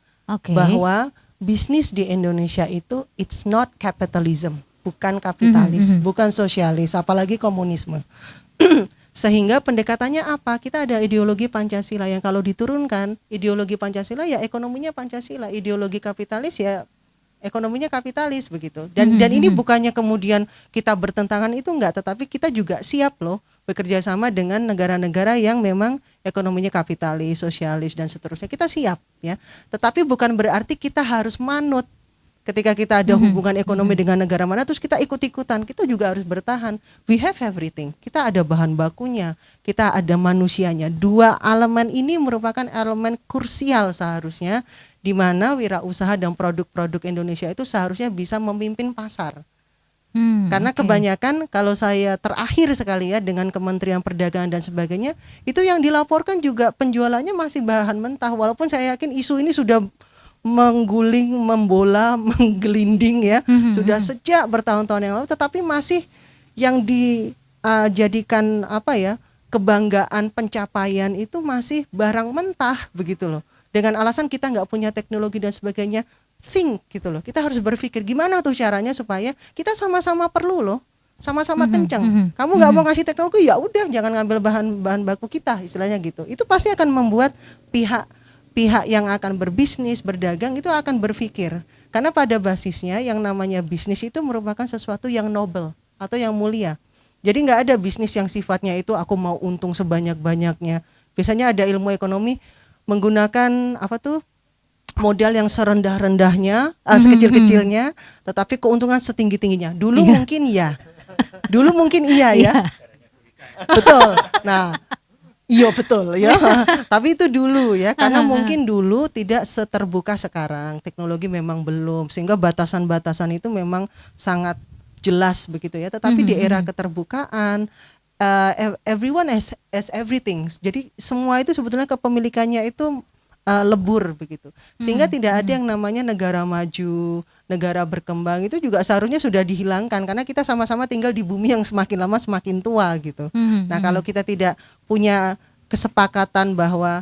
bahwa bisnis di Indonesia itu it's not capitalism, bukan kapitalis, bukan sosialis, apalagi komunisme. Sehingga pendekatannya apa? Kita ada ideologi Pancasila yang kalau diturunkan, ideologi Pancasila ya ekonominya Pancasila, ideologi kapitalis ya ekonominya kapitalis begitu. Dan ini bukannya kemudian kita bertentangan, itu enggak, tetapi kita juga siap loh bekerja sama dengan negara-negara yang memang ekonominya kapitalis, sosialis dan seterusnya. Kita siap ya. Tetapi bukan berarti kita harus manut. Ketika kita ada hubungan ekonomi dengan negara mana terus kita ikut-ikutan, kita juga harus bertahan. We have everything. Kita ada bahan bakunya, kita ada manusianya. Dua elemen ini merupakan elemen krusial seharusnya di mana wirausaha dan produk-produk Indonesia itu seharusnya bisa memimpin pasar. Karena kebanyakan kalau saya terakhir sekali ya dengan Kementerian Perdagangan dan sebagainya, itu yang dilaporkan juga penjualannya masih bahan mentah, walaupun saya yakin isu ini sudah mengguling, membola, menggelinding ya, sudah sejak bertahun-tahun yang lalu, tetapi masih yang dijadikan kebanggaan pencapaian itu masih barang mentah begitu loh. Dengan alasan kita nggak punya teknologi dan sebagainya, think gitu loh. Kita harus berpikir gimana tuh caranya supaya kita sama-sama perlu loh, sama-sama kencang. Kamu nggak mau ngasih teknologi, ya udah jangan ngambil bahan baku kita, istilahnya gitu. Itu pasti akan membuat pihak yang akan berbisnis, berdagang itu akan berpikir. Karena pada basisnya yang namanya bisnis itu merupakan sesuatu yang noble atau yang mulia. Jadi nggak ada bisnis yang sifatnya itu aku mau untung sebanyak-banyaknya. Biasanya ada ilmu ekonomi menggunakan modal yang serendah-rendahnya, sekecil-kecilnya, tetapi keuntungan setinggi-tingginya. Dulu mungkin iya ya. Betul. Nah, iya betul ya. Tapi itu dulu ya, karena mungkin dulu tidak seterbuka sekarang. Teknologi memang belum, sehingga batasan-batasan itu memang sangat jelas begitu ya. Tetapi di era keterbukaan, everyone has everything. Jadi semua itu sebetulnya kepemilikannya itu lebur begitu. Sehingga tidak ada yang namanya negara maju, negara berkembang, itu juga seharusnya sudah dihilangkan karena kita sama-sama tinggal di bumi yang semakin lama semakin tua gitu. Nah, kalau kita tidak punya kesepakatan bahwa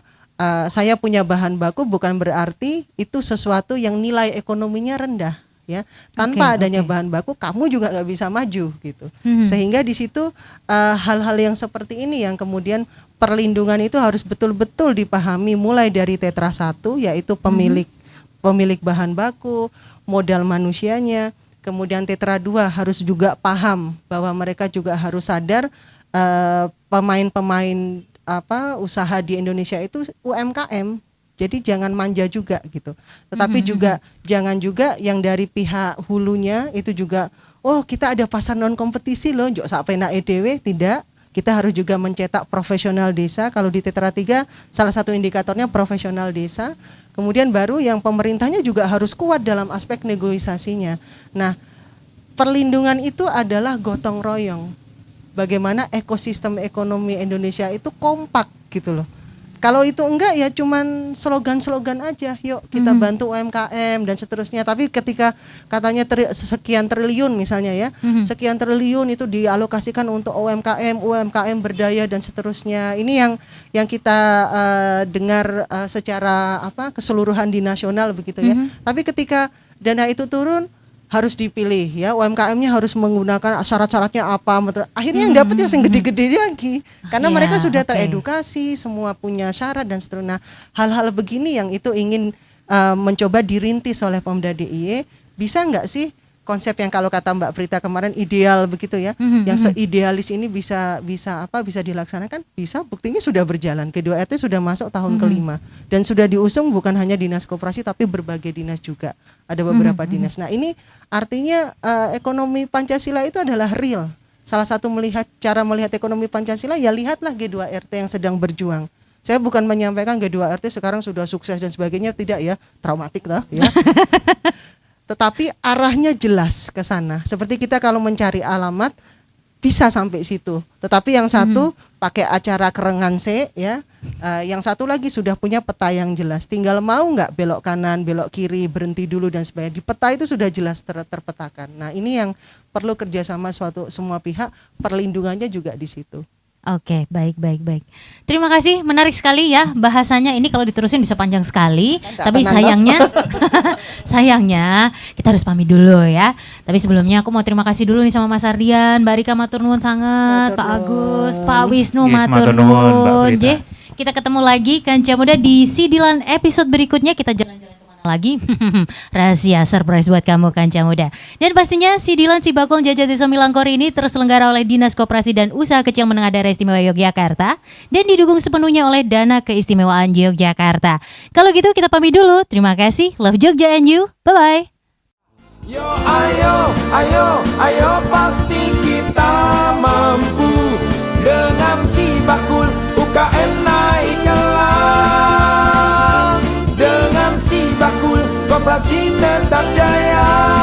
saya punya bahan baku, bukan berarti itu sesuatu yang nilai ekonominya rendah ya. Tanpa adanya bahan baku kamu juga nggak bisa maju gitu. Sehingga di situ hal-hal yang seperti ini yang kemudian perlindungan itu harus betul-betul dipahami mulai dari Tetra 1, yaitu pemilik pemilik bahan baku, modal manusianya. Kemudian Tetra 2 harus juga paham bahwa mereka juga harus sadar pemain-pemain usaha di Indonesia itu UMKM. Jadi jangan manja juga gitu. Tetapi juga jangan juga yang dari pihak hulunya itu juga kita ada pasar non kompetisi loh, njok sak penake dhewe, tidak. Kita harus juga mencetak profesional desa. Kalau di Tetra 3 salah satu indikatornya profesional desa. Kemudian baru yang pemerintahnya juga harus kuat dalam aspek negosiasinya. Nah, perlindungan itu adalah gotong royong. Bagaimana ekosistem ekonomi Indonesia itu kompak gitu loh. Kalau itu enggak ya cuman slogan-slogan aja, yuk kita bantu UMKM dan seterusnya. Tapi ketika katanya sekian triliun misalnya ya, sekian triliun itu dialokasikan untuk UMKM berdaya dan seterusnya. Ini yang kita dengar secara keseluruhan di nasional begitu ya. Tapi ketika dana itu turun harus dipilih ya, UMKM-nya harus menggunakan syarat-syaratnya apa, akhirnya yang dapat yang gede-gede lagi karena mereka sudah teredukasi, semua punya syarat dan seterusnya. Nah, hal-hal begini yang itu ingin mencoba dirintis oleh Pemda DIY. Bisa nggak sih konsep yang kalau kata Mbak Prita kemarin ideal begitu ya, yang seidealis ini bisa dilaksanakan? Bisa, buktinya sudah berjalan. G2RT sudah masuk tahun kelima dan sudah diusung bukan hanya Dinas Koperasi tapi berbagai dinas juga. Ada beberapa dinas. Nah, ini artinya ekonomi Pancasila itu adalah real. Salah satu cara melihat ekonomi Pancasila ya lihatlah G2RT yang sedang berjuang. Saya bukan menyampaikan G2RT sekarang sudah sukses dan sebagainya, tidak ya, traumatik lah ya. Tetapi arahnya jelas ke sana. Seperti kita kalau mencari alamat bisa sampai situ. Tetapi yang satu pakai acara kerengan ya. Yang satu lagi sudah punya peta yang jelas. Tinggal mau nggak belok kanan, belok kiri, berhenti dulu dan sebagainya. Di peta itu sudah jelas terpetakan. Nah, ini yang perlu kerjasama semua pihak. Perlindungannya juga di situ. Oke, baik. Terima kasih, menarik sekali ya bahasanya. Ini kalau diterusin bisa panjang sekali. Tapi sayangnya kita harus pamit dulu ya. Tapi sebelumnya aku mau terima kasih dulu nih sama Mas Ardian, Mbak Rika matur nuwun sangat, Pak Agus, Pak Wisnu matur nuwun. Kita ketemu lagi Kanca Muda di Sidilan episode berikutnya. Kita jalan-jalan lagi rahasia surprise buat kamu Kanca Muda. Dan pastinya Sidilan Sibakul Jajah Desa Milangkori ini terselenggara oleh Dinas Koperasi dan Usaha Kecil Menengah Daerah Istimewa Yogyakarta dan didukung sepenuhnya oleh Dana Keistimewaan Yogyakarta. Kalau gitu kita pamit dulu. Terima kasih. Love Jogja and you. Bye-bye. Yo ayo pasti kita mampu dengan Sibakul UKM naik kelas. Dengan Sibakul Koperasi tetap jaya.